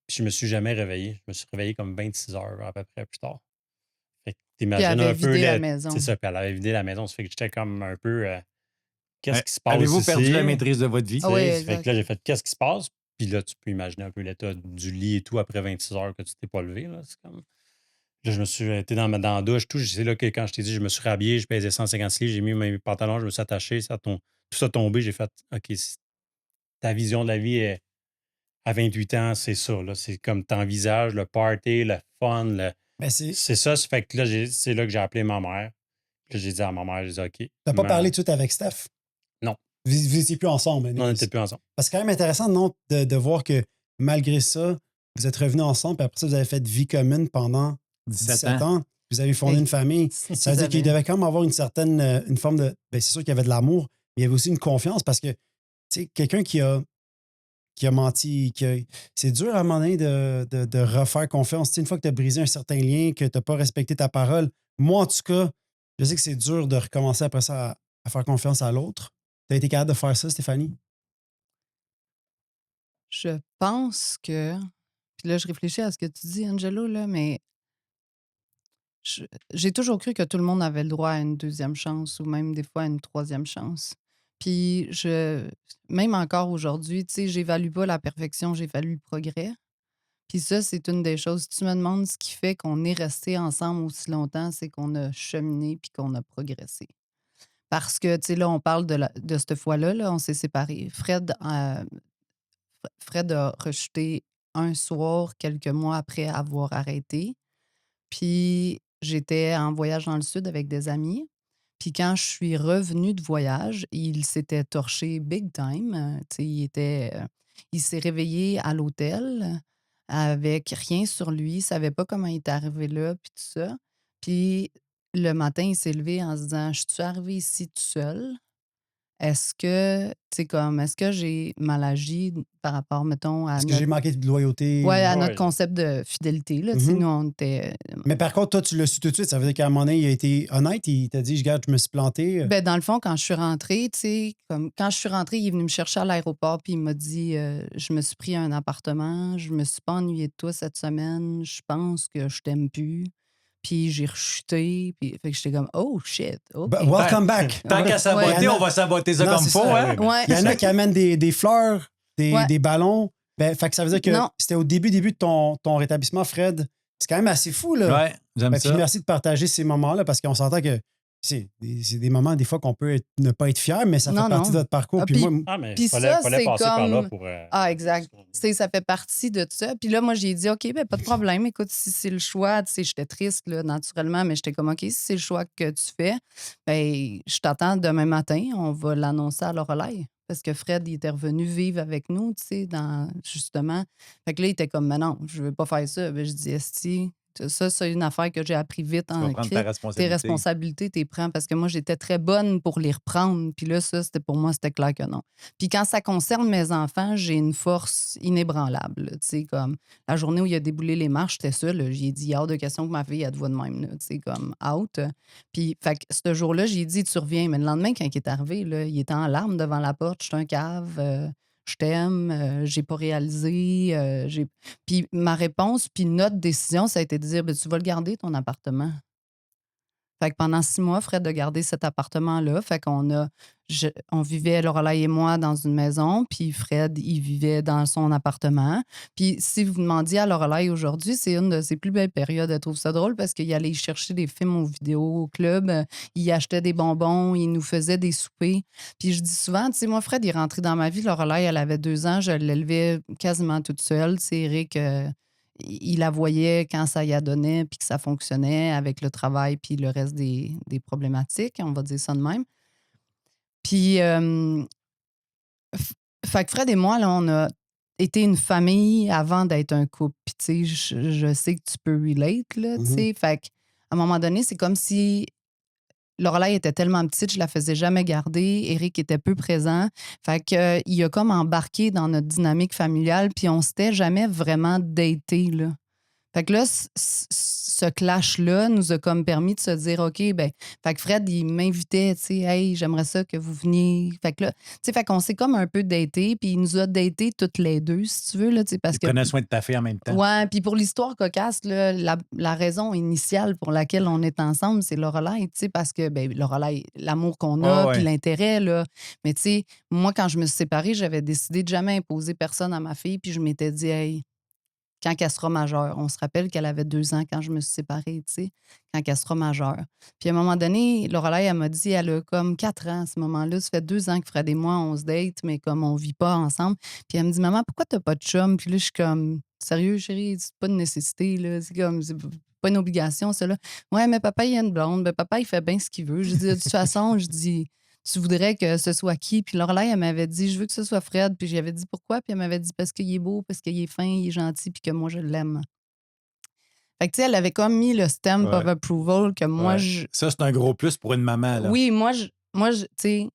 Puis je me suis jamais réveillé. Je me suis réveillé comme 26 heures à peu près plus tard. Fait que Puis elle t'imagines avait un peu. vidé la maison. C'est ça, puis elle avait vidé la maison. Ça fait que j'étais comme un peu. Qu'est-ce qui se passe Avez-vous ici? perdu la maîtrise de votre vie? Ah oui, Ça fait exact. que là, j'ai fait qu'est-ce qui se passe? Puis là, tu peux imaginer un peu l'état du lit et tout après 26 heures que tu t'es pas levé. Là. C'est comme... Là, je me suis été dans la douche, tout. C'est là que quand je t'ai dit, je me suis rhabillé, je pesais 150 livres, j'ai mis mes pantalons, je me suis attaché, tout ça tombé, j'ai fait OK, ta vision de la vie est à 28 ans, c'est ça. Là. C'est comme t'envisages le party, le fun, Ben, c'est... c'est ça. Ça fait que là, c'est là que j'ai appelé ma mère. Puis là, j'ai dit à ma mère, j'ai dit OK. T'as pas parlé tout de suite avec Steph? Non. Vous n'étiez plus ensemble. Non, on n'était plus ensemble. Parce que c'est quand même intéressant, non, de voir que malgré ça, vous êtes revenus ensemble, puis après ça, vous avez fait vie commune pendant 17 ans. Vous avez fondé Hey, une famille. Ça veut dire qu'il devait quand même avoir une certaine, une forme de... Bien, c'est sûr qu'il y avait de l'amour, mais il y avait aussi une confiance parce que, tu sais, quelqu'un qui a menti, c'est dur à un moment donné de refaire confiance. Tu sais, une fois que tu as brisé un certain lien, que tu n'as pas respecté ta parole, moi, en tout cas, je sais que c'est dur de recommencer après ça à faire confiance à l'autre. Tu as été capable de faire ça, Stéphanie? Je pense que. Puis là, je réfléchis à ce que tu dis, Angelo, là, mais j'ai toujours cru que tout le monde avait le droit à une deuxième chance ou même des fois à une troisième chance. Puis même encore aujourd'hui, tu sais, j'évalue pas la perfection, j'évalue le progrès. Puis ça, c'est une des choses. Si tu me demandes ce qui fait qu'on est resté ensemble aussi longtemps, c'est qu'on a cheminé puis qu'on a progressé. Parce que, tu sais, là, on parle de cette fois-là, là, on s'est séparés. Fred a rechuté un soir, quelques mois après avoir arrêté. Puis j'étais en voyage dans le sud avec des amis. Puis quand je suis revenue de voyage, il s'était torché big time. Tu sais, il s'est réveillé à l'hôtel avec rien sur lui, il savait pas comment il était arrivé là, puis tout ça. Puis le matin, il s'est levé en se disant, je suis arrivé ici tout seul. est-ce que, tu sais, comme, est-ce que j'ai mal agi par rapport, mettons, à Est-ce que j'ai manqué de loyauté? ouais, à Ouais. notre concept de fidélité, là. Tu sais, Mhm. nous, on était. Mais par contre, toi, tu l'as su tout de suite. Ça veut dire qu'à un moment donné, il a été honnête. Il t'a dit, regarde, je me suis planté. Ben, dans le fond, quand je suis rentrée, tu sais, comme quand je suis rentrée, il est venu me chercher à l'aéroport, puis il m'a dit je me suis pris un appartement, je me suis pas ennuyée de toi cette semaine, je pense que je t'aime plus. Puis j'ai rechuté, puis fait que j'étais comme oh shit, OK. Welcome back. Tant qu'à saboter, Ouais. on va saboter ça Non, comme c'est faut, ça, hein? Ouais. Il y en a qui amènent des fleurs, Ouais. des ballons. Ben, fait que ça veut dire que Non. c'était au début de ton rétablissement, Fred. C'est quand même assez fou, là. Ouais, j'aime Ben, puis ça. merci de partager ces moments-là parce qu'on s'entend que c'est des moments, des fois, qu'on peut ne pas être fier, mais ça fait Non, partie non. de votre parcours. Ah, Puis puis- moi, Ah, mais Puis fallait ça, passer c'est par là comme- pour. Ah, exact. Tu sais, ça fait partie de ça. Puis là, moi, j'ai dit, OK, ben pas de problème. Écoute, si c'est le choix, tu sais, j'étais triste, là, naturellement, mais j'étais comme, OK, si c'est le choix que tu fais, ben je t'attends demain matin. On va l'annoncer à Lorelai. Parce que Fred, il était revenu vivre avec nous, tu sais, justement. Fait que là, il était comme, mais non, je veux pas faire ça. Ben, je dis, Esti, ça, c'est une affaire que j'ai appris vite Tu en vas prendre ta crit. Tes responsabilité. responsabilités, t'es prends. Parce que moi, j'étais très bonne pour les reprendre. Puis là, ça, c'était pour moi, c'était clair que non. Puis quand ça concerne mes enfants, j'ai une force inébranlable. Tu sais, comme la journée où il a déboulé les marches, j'étais seule. J'ai dit, hors de question que ma fille, elle te voit de même. Tu sais, comme out. Puis, fait que ce jour-là, j'ai dit, tu reviens. Mais le lendemain, quand il est arrivé, là, il était en larmes devant la porte. Je suis un cave. Je t'aime. J'ai pas réalisé. Puis ma réponse, puis notre décision, ça a été de dire, ben, tu vas le garder, ton appartement. Fait que pendant 6 mois, Fred a gardé cet appartement-là. Fait on vivait, Lorelai et moi, dans une maison, puis Fred, il vivait dans son appartement. Puis si vous demandiez à Lorelai aujourd'hui, c'est une de ses plus belles périodes. Elle trouve ça drôle parce qu'il allait chercher des films au vidéo au club, il achetait des bonbons, il nous faisait des soupers. Puis je dis souvent, tu sais, moi, Fred, il est rentré dans ma vie. Lorelai, elle avait 2 ans, je l'élevais quasiment toute seule. C'est Eric... il la voyait quand ça y a donné puis que ça fonctionnait avec le travail puis le reste des problématiques, on va dire ça de même. Puis, fait que Fred et moi, là, on a été une famille avant d'être un couple. Puis, tu sais, je sais que tu peux relate, là, tu sais. Fait qu'à un moment donné, c'est comme si Lorelai était tellement petite, je la faisais jamais garder. Éric était peu présent. Fait que, il a comme embarqué dans notre dynamique familiale, puis on s'était jamais vraiment daté, là. Fait que là, ce clash-là nous a comme permis de se dire, OK, ben, fait que Fred, il m'invitait, tu sais, hey, j'aimerais ça que vous veniez. Fait que là, tu sais, fait qu'on s'est comme un peu daté, puis il nous a daté toutes les deux, si tu veux, là, tu sais, parce Tu que. prenais soin de ta fille en même temps. Ouais, puis pour l'histoire cocasse, là, la raison initiale pour laquelle on est ensemble, c'est Lorelai, tu sais, parce que, ben, Lorelai, l'amour qu'on a, Ouais. puis l'intérêt, là. Mais tu sais, moi, quand je me suis séparée, j'avais décidé de jamais imposer personne à ma fille, puis je m'étais dit, hey, quand elle sera majeure. On se rappelle qu'elle avait 2 ans quand je me suis séparée, tu sais, quand elle sera majeure. Puis à un moment donné, Lorelai, elle m'a dit, elle a comme 4 ans à ce moment-là. Ça fait 2 ans que Fred et moi, on se date, mais comme on vit pas ensemble. Puis elle me dit, maman, pourquoi t'as pas de chum? Puis là, je suis comme, sérieux, chérie, c'est pas une nécessité, là. C'est comme, c'est pas une obligation, ça, là. Ouais, mais papa, il a une blonde. Ben, papa, il fait bien ce qu'il veut. Je dis, de toute façon, je dis, tu voudrais que ce soit qui? Puis Lorelai, elle m'avait dit, je veux que ce soit Fred. Puis j'avais dit, pourquoi? Puis elle m'avait dit, parce qu'il est beau, parce qu'il est fin, il est gentil, puis que moi, je l'aime. Fait que, tu sais, elle avait comme mis le stamp Ouais. of approval que moi, Ouais. Ça, c'est un gros plus pour une maman, là. Oui, moi, tu sais,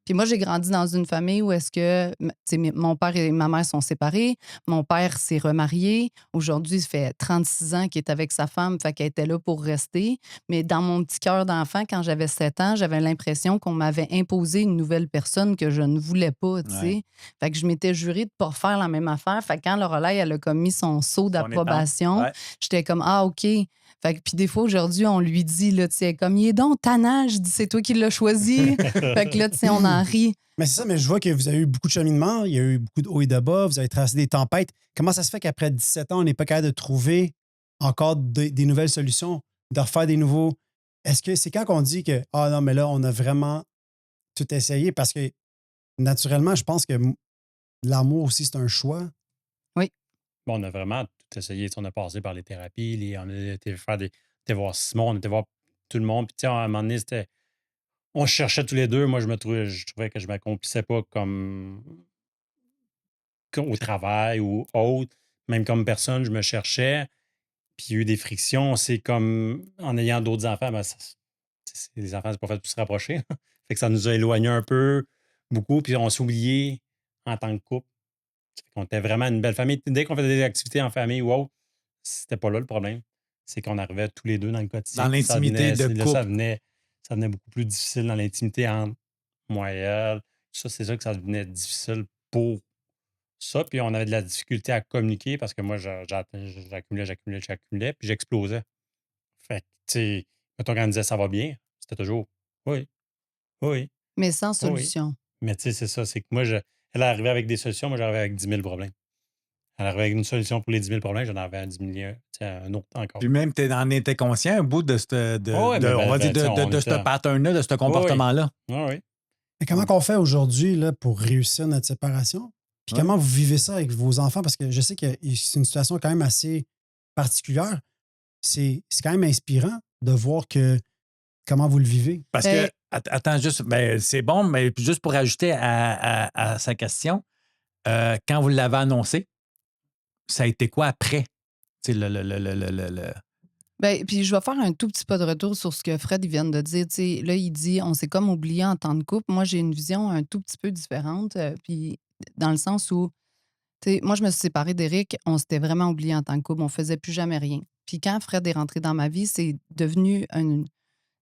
puis moi, j'ai grandi dans une famille où est-ce que, tu sais, mon père et ma mère sont séparés. Mon père s'est remarié. Aujourd'hui, ça fait 36 ans qu'il est avec sa femme, fait qu'elle était là pour rester. Mais dans mon petit cœur d'enfant, quand j'avais 7 ans, j'avais l'impression qu'on m'avait imposé une nouvelle personne que je ne voulais pas, tu sais. Ouais. Fait que je m'étais jurée de pas faire la même affaire. Fait que quand Lorelai, elle a commis son saut d'approbation, Ouais. j'étais comme, ah, OK. Fait que, puis des fois, aujourd'hui, on lui dit, là, tu sais, comme, il est donc tannant. Je dis, c'est toi qui l'as choisi. Fait que là, tu sais, on en rit. mais c'est ça, mais je vois que vous avez eu beaucoup de cheminement, il y a eu beaucoup de hauts et de bas, vous avez traversé des tempêtes. Comment ça se fait qu'après 17 ans, on n'est pas capable de trouver encore des nouvelles solutions, de refaire des nouveaux. Est-ce que c'est quand qu'on dit que, ah non, mais là, on a vraiment tout essayé? Parce que naturellement, je pense que l'amour aussi, c'est un choix. Bon, on a vraiment tout essayé. Tu sais, on a passé par les thérapies, on a été voir Simon, on a été voir tout le monde. Puis, tu sais, à un moment donné, on se cherchait tous les deux. Moi, je trouvais que je m'accomplissais pas comme au travail ou autre. Même comme personne, je me cherchais. Puis, il y a eu des frictions. C'est comme en ayant d'autres enfants, ben, les enfants, c'est pas fait pour se rapprocher. Fait que ça nous a éloignés un peu. beaucoup, puis on s'oubliait en tant que couple. On était vraiment une belle famille. Dès qu'on faisait des activités en famille ou autre, c'était pas là le problème. C'est qu'on arrivait tous les deux dans le quotidien. Dans puis ça l'intimité de là, couple. ça devenait beaucoup plus difficile dans l'intimité entre moi et elle. Ça, c'est sûr que ça devenait difficile pour ça. Puis on avait de la difficulté à communiquer parce que moi, j'accumulais, puis j'explosais. Fait que, tu sais, quand on disait ça va bien, c'était toujours oui, oui, Mais sans oui. solution. Mais tu sais, c'est ça, c'est que moi, elle arrivait avec des solutions, moi, j'arrivais avec 10 000 problèmes. Elle arrivait avec une solution pour les 10 000 problèmes, j'en avais 10 000, tu sais, un autre encore. Puis même, tu en étais conscient un bout de Oh, ouais, mais on va dire tu sais, on de ce était. pattern-là, de ce comportement-là. Oui, oui. Mais comment qu'on fait aujourd'hui là, pour réussir notre séparation? Puis Ouais. comment vous vivez ça avec vos enfants? Parce que je sais que c'est une situation quand même assez particulière. C'est quand même inspirant de voir comment vous le vivez. Parce que, attends, juste, ben, c'est bon, mais juste pour ajouter à sa question, quand vous l'avez annoncé, ça a été quoi après? Tu sais, Ben, puis je vais faire un tout petit pas de retour sur ce que Fred il vient de dire. Tu sais, là, il dit on s'est comme oublié en tant que couple. Moi, j'ai une vision un tout petit peu différente. Puis dans le sens où, tu sais, moi, je me suis séparée d'Éric, on s'était vraiment oublié en tant que couple. On faisait plus jamais rien. Puis quand Fred est rentré dans ma vie, c'est devenu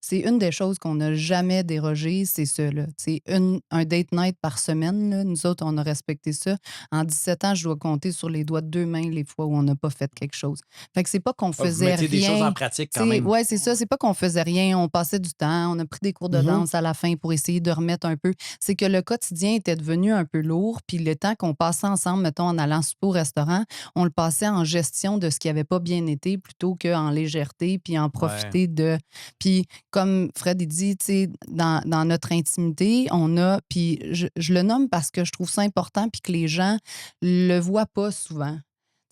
c'est une des choses qu'on n'a jamais dérogé, c'est ça, là. C'est un date night par semaine, là. Nous autres, on a respecté ça. En 17 ans, je dois compter sur les doigts de 2 mains les fois où on n'a pas fait quelque chose. Fait que c'est pas qu'on vous faisait mettiez des choses rien. en pratique quand même. Oui, c'est ça. C'est pas qu'on faisait rien. On passait du temps. On a pris des cours de Mhm. danse à la fin pour essayer de remettre un peu. C'est que le quotidien était devenu un peu lourd. Puis le temps qu'on passait ensemble, mettons, en allant souper au restaurant, on le passait en gestion de ce qui avait pas bien été plutôt qu'en légèreté puis en profiter de. Puis comme Fred, il dit, tu sais, dans notre intimité, on a, puis je le nomme parce que je trouve ça important puis que les gens le voient pas souvent.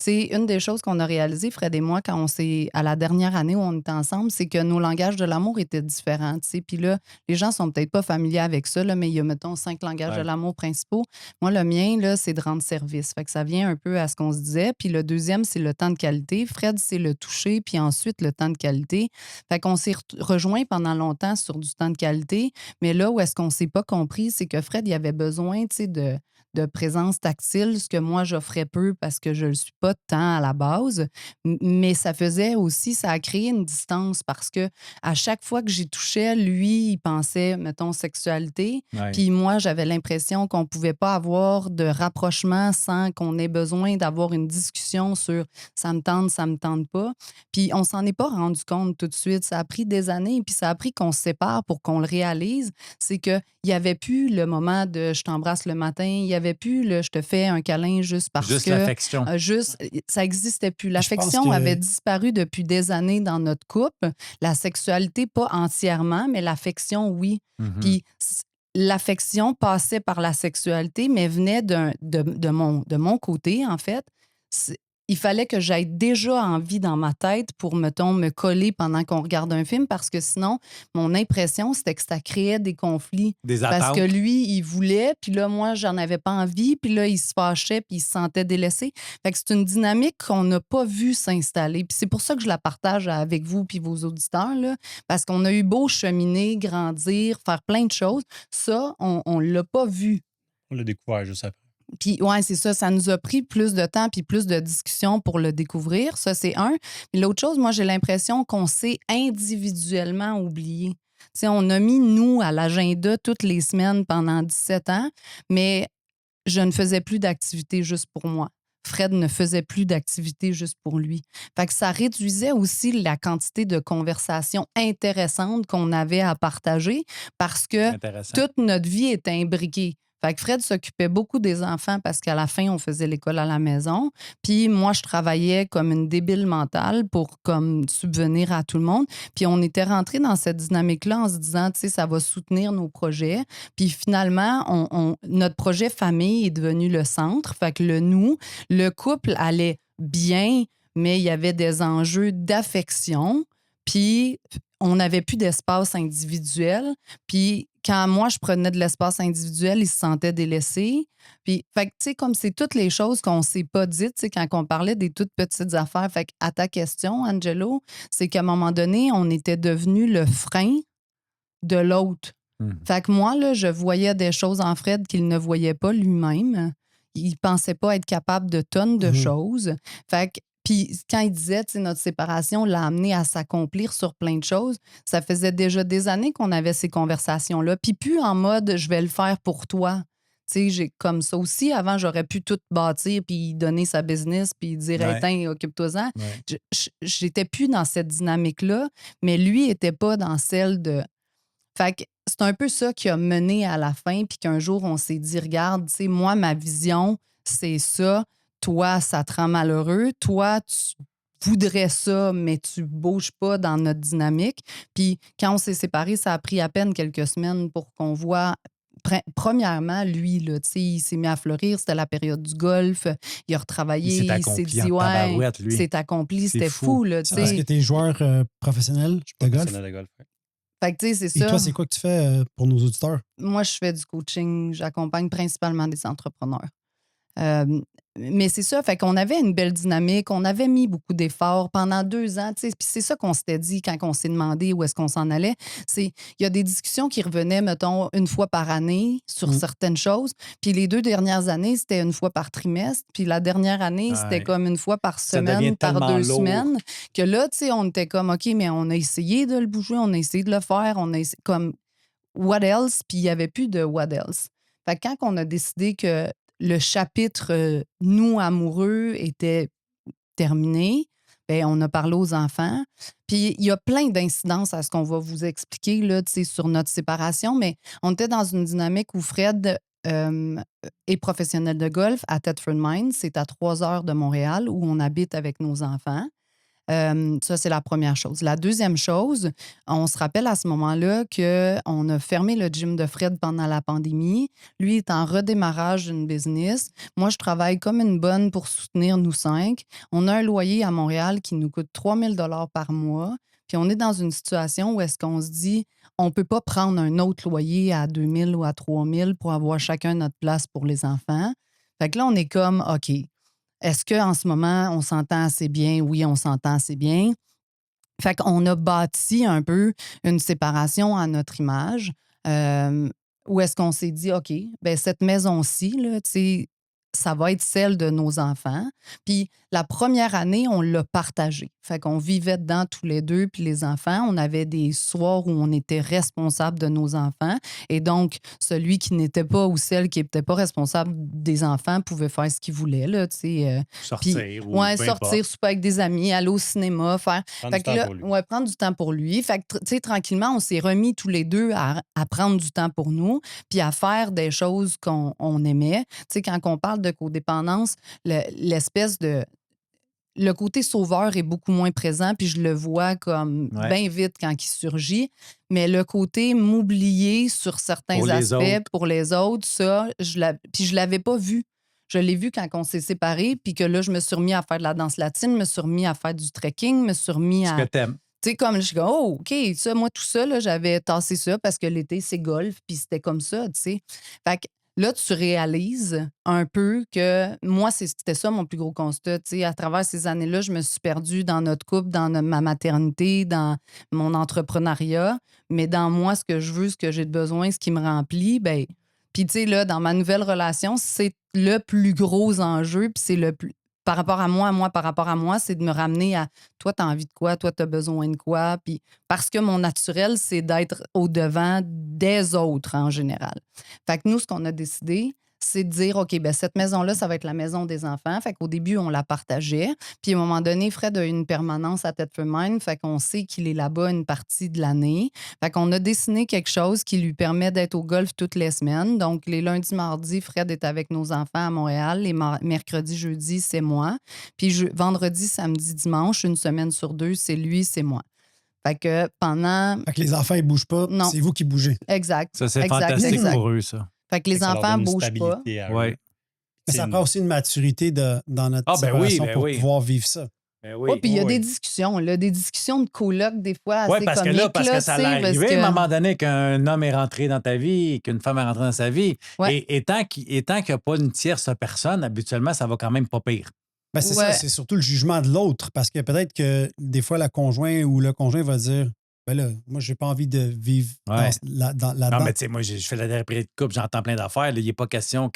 Tu sais, une des choses qu'on a réalisées, Fred et moi, quand on s'est, à la dernière année où on était ensemble, c'est que nos langages de l'amour étaient différents, tu sais. Puis là, les gens sont peut-être pas familiers avec ça, là, mais il y a, mettons, 5 langages de l'amour principaux. Moi, le mien, là, c'est de rendre service. Fait que ça vient un peu à ce qu'on se disait. Puis le deuxième, c'est le temps de qualité. Fred, c'est le toucher, puis ensuite le temps de qualité. Fait qu'on s'est rejoints pendant longtemps sur du temps de qualité. Mais là où est-ce qu'on s'est pas compris, c'est que Fred, il avait besoin, tu sais, de présence tactile, ce que moi, j'offrais peu parce que je ne le suis pas tant à la base. Mais ça faisait aussi, ça a créé une distance parce que à chaque fois que j'y touchais, lui, il pensait, mettons, sexualité. Ouais. Puis moi, j'avais l'impression qu'on ne pouvait pas avoir de rapprochement sans qu'on ait besoin d'avoir une discussion sur ça me tente pas. Puis on s'en est pas rendu compte tout de suite. Ça a pris des années, puis ça a pris qu'on se sépare pour qu'on le réalise. C'est qu'il n'y avait plus le moment de je t'embrasse le matin, il n'y avait plus le je te fais un câlin juste parce Juste que. l'affection. Ça n'existait plus. Je L'affection pense que- avait disparu depuis des années dans notre couple. La sexualité, pas entièrement, mais l'affection, oui. Mhm. Puis l'affection passait par la sexualité, mais venait de mon côté, en fait. Il fallait que j'aie déjà envie dans ma tête pour, mettons, me coller pendant qu'on regarde un film parce que sinon, mon impression, c'était que ça créait des conflits. Des Parce attentes. que lui, il voulait, puis là, moi, j'en avais pas envie, puis là, il se fâchait, puis il se sentait délaissé. Fait que c'est une dynamique qu'on n'a pas vue s'installer. Puis c'est pour ça que je la partage avec vous puis vos auditeurs, là, parce qu'on a eu beau cheminer, grandir, faire plein de choses. Ça, on l'a pas vu. On l'a découvert juste après. Puis, ouais, c'est ça. Ça nous a pris plus de temps puis plus de discussions pour le découvrir. Ça, c'est un. Mais l'autre chose, moi, j'ai l'impression qu'on s'est individuellement oublié. Tu sais, on a mis nous à l'agenda toutes les semaines pendant 17 ans, mais je ne faisais plus d'activité juste pour moi. Fred ne faisait plus d'activité juste pour lui. Fait que ça réduisait aussi la quantité de conversations intéressantes qu'on avait à partager parce que Intéressant. toute notre vie était imbriquée. Fait que Fred s'occupait beaucoup des enfants parce qu'à la fin, on faisait l'école à la maison. Puis moi, je travaillais comme une débile mentale pour comme subvenir à tout le monde. Puis on était rentrés dans cette dynamique-là en se disant, tu sais, ça va soutenir nos projets. Puis finalement, notre projet famille est devenu le centre. Fait que le couple allait bien, mais il y avait des enjeux d'affection. Puis on n'avait plus d'espace individuel. Puis quand moi, je prenais de l'espace individuel, il se sentait délaissé. Puis, fait que, tu sais, comme c'est toutes les choses qu'on ne s'est pas dites, tu sais, quand on parlait des toutes petites affaires. Fait à ta question, Angelo, c'est qu'à un moment donné, on était devenu le frein de l'autre. Fait que moi, là, je voyais des choses en Fred qu'il ne voyait pas lui-même. Il pensait pas être capable de tonnes de choses. Fait que, puis quand il disait, tu sais, notre séparation l'a amené à s'accomplir sur plein de choses, ça faisait déjà des années qu'on avait ces conversations-là. Puis plus en mode, je vais le faire pour toi. Tu sais, j'ai comme ça aussi. Avant, j'aurais pu tout bâtir, puis donner sa business, puis dire, Ouais. hey, occupe-toi-en. Ouais. J'étais plus dans cette dynamique-là, mais lui était pas dans celle de. Fait que c'est un peu ça qui a mené à la fin, puis qu'un jour, on s'est dit, regarde, tu sais, moi, ma vision, c'est ça. Toi, ça te rend malheureux. Toi, tu voudrais ça, mais tu bouges pas dans notre dynamique. Puis quand on s'est séparés, ça a pris à peine quelques semaines pour qu'on voit. Premièrement, lui, là, tu sais, il s'est mis à fleurir, c'était la période du golf, il a retravaillé, Il s'est il s'est accompli dit, en ouais, tabarouette, lui. c'est accompli, C'est c'était fou. fou, là, tu C'est parce sais. que tu es joueur professionnel de golf. Professionnel de golf. Ouais. Fait que, tu sais, c'est Et ça. toi, c'est quoi que tu fais pour nos auditeurs? Moi, je fais du coaching, j'accompagne principalement des entrepreneurs. Mais c'est ça, fait qu'on avait une belle dynamique, on avait mis beaucoup d'efforts pendant 2 ans, tu sais, puis c'est ça qu'on s'était dit quand on s'est demandé où est-ce qu'on s'en allait. Il y a des discussions qui revenaient, mettons, une fois par année sur certaines choses, puis les 2 dernières années, c'était une fois par trimestre, puis la dernière année, c'était Ouais. comme une fois par Ça devient semaine, par tellement 2 lourd. semaines, que là, tu sais, on était comme, OK, mais on a essayé de le bouger, on a essayé de le faire, on a essayé, comme, what else? Puis il n'y avait plus de what else. Fait que quand on a décidé que le chapitre nous amoureux était terminé, bien, on a parlé aux enfants. Puis il y a plein d'incidences à ce qu'on va vous expliquer là, tu sais, sur notre séparation, mais on était dans une dynamique où Fred est professionnel de golf à Thetford Mines. C'est à 3 heures de Montréal où on habite avec nos enfants. Ça, c'est la première chose. La deuxième chose, on se rappelle à ce moment-là qu'on a fermé le gym de Fred pendant la pandémie. Lui est en redémarrage d'une business. Moi, je travaille comme une bonne pour soutenir nous 5. On a un loyer à Montréal qui nous coûte 3 000 par mois. Puis on est dans une situation où est-ce qu'on se dit, on ne peut pas prendre un autre loyer à 2 000 ou à 3 000 pour avoir chacun notre place pour les enfants. Fait que là, on est comme, OK, est-ce qu'en ce moment, on s'entend assez bien? Oui, on s'entend assez bien. Fait qu'on a bâti un peu une séparation à notre image. Où est-ce qu'on s'est dit, OK, ben cette maison-ci, là, tu sais, ça va être celle de nos enfants. Puis la première année, on l'a partagée. Fait qu'on vivait dedans tous les deux, puis les enfants. On avait des soirs où on était responsable de nos enfants. Et donc, celui qui n'était pas ou celle qui n'était pas responsable des enfants pouvait faire ce qu'il voulait, là, tu sais. Sortir Puis, ou ouais, peu sortir, importe. souper avec des amis, aller au cinéma, faire. Prendre Fait du que temps là, pour lui. ouais, prendre du temps pour lui. Fait que, tu sais, tranquillement, on s'est remis tous les deux à prendre du temps pour nous, puis à faire des choses qu'on aimait. Tu sais, quand on parle de codépendance, l'espèce de. Le côté sauveur est beaucoup moins présent, puis je le vois comme Ouais. bien vite quand il surgit. Mais le côté m'oublier sur certains Pour les aspects autres. pour les autres, ça, puis je l'avais pas vu. Je l'ai vu quand on s'est séparés, puis que là, je me suis remis à faire de la danse latine, me suis remis à faire du trekking, me suis remis Ce à. que t'aimes. Tu sais, comme je suis comme, oh, OK, ça, moi, tout ça, là, j'avais tassé ça parce que l'été, c'est golf, puis c'était comme ça, tu sais. Fait que là, tu réalises un peu que moi, c'était ça mon plus gros constat. Tu sais, à travers ces années-là, je me suis perdue dans notre couple, dans ma maternité, dans mon entrepreneuriat. Mais dans moi, ce que je veux, ce que j'ai de besoin, ce qui me remplit, ben puis, tu sais, là, dans ma nouvelle relation, c'est le plus gros enjeu, puis c'est le plus. Par rapport à moi, par rapport à moi, c'est de me ramener à toi, tu as envie de quoi, toi, tu as besoin de quoi. Puis parce que mon naturel, c'est d'être au-devant des autres en général. Fait que nous, ce qu'on a décidé, c'est de dire, OK, ben cette maison-là, ça va être la maison des enfants. Fait qu'au début, on la partageait. Puis à un moment donné, Fred a une permanence à Thetford Mines. Fait qu'on sait qu'il est là-bas une partie de l'année. Fait qu'on a dessiné quelque chose qui lui permet d'être au golf toutes les semaines. Donc, les lundis, mardis, Fred est avec nos enfants à Montréal. Les mercredis, jeudis, c'est moi. Puis vendredi, samedi, dimanche, une semaine sur 2, c'est lui, c'est moi. Fait que pendant. Fait que les enfants, ils bougent pas, Non. c'est vous qui bougez. Exact. Ça, c'est exact, fantastique exact. pour eux, ça. Fait que les Ça leur enfants donne une bougent pas. stabilité à eux. Ouais. Mais ça prend aussi une maturité dans notre Ah, ben oui, séparation ben pour oui. pouvoir vivre ça. Ben Oui, puis il y a oui. des discussions, là, des discussions de coloc, des fois, assez Oui, parce que là, parce que ça allait arriver à un moment donné qu'un homme est rentré dans ta vie, qu'une femme est rentrée dans sa vie. Ouais. Et tant qu'il n'y a pas une tierce personne, habituellement, ça va quand même pas pire. Ben, c'est Ouais. ça, c'est surtout le jugement de l'autre. Parce que peut-être que des fois, la conjointe ou le conjoint va dire Ben là, moi, j'ai pas envie de vivre Ouais. là-dedans. Non, mais tu sais, moi, je fais la thérapie de couple, j'entends plein d'affaires. là. Il n'est pas question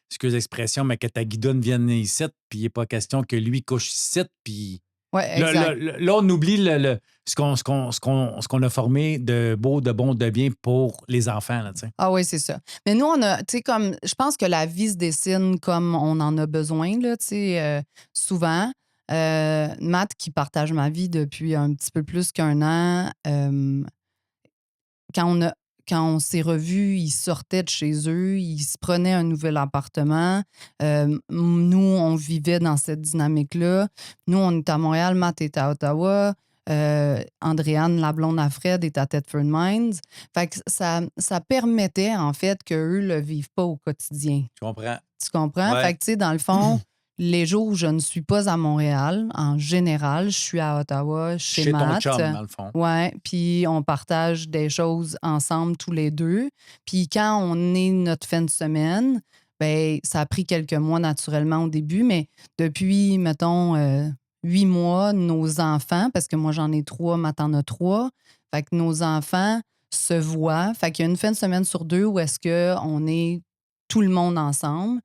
excuse l'expression, mais que ta guidoune vienne ici, puis il n'est pas question que lui couche ici, puis Oui, exact. là, on oublie ce qu'on a formé de beau, de bon, de bien pour les enfants, là, tu sais. Ah oui, c'est ça. Mais nous, on a, tu sais, comme, je pense que la vie se dessine comme on en a besoin, là, tu sais, souvent. Matt, qui partage ma vie depuis un petit peu plus qu'un an, quand on a, quand on s'est revus, ils sortaient de chez eux, ils se prenaient un nouvel appartement. Nous, on vivait dans cette dynamique-là. Nous, on est à Montréal, Matt est à Ottawa. Andréane, la blonde à Fred, est à Thetford Mines. Fait que ça permettait, en fait, qu'eux ne le vivent pas au quotidien. Tu comprends? Tu comprends? Ouais. Fait que, tu sais, dans le fond, les jours où je ne suis pas à Montréal, en général, je suis à Ottawa, chez Chez ton Matt. chum, dans le fond. Ouais, puis on partage des choses ensemble tous les deux. Puis quand on est notre fin de semaine, ben ça a pris quelques mois naturellement au début, mais depuis, mettons, 8 mois, nos enfants, parce que moi j'en ai 3, Matt en a 3, fait que nos enfants se voient. Fait qu'il y a une fin de semaine sur 2 où est-ce qu'on est tout le monde ensemble.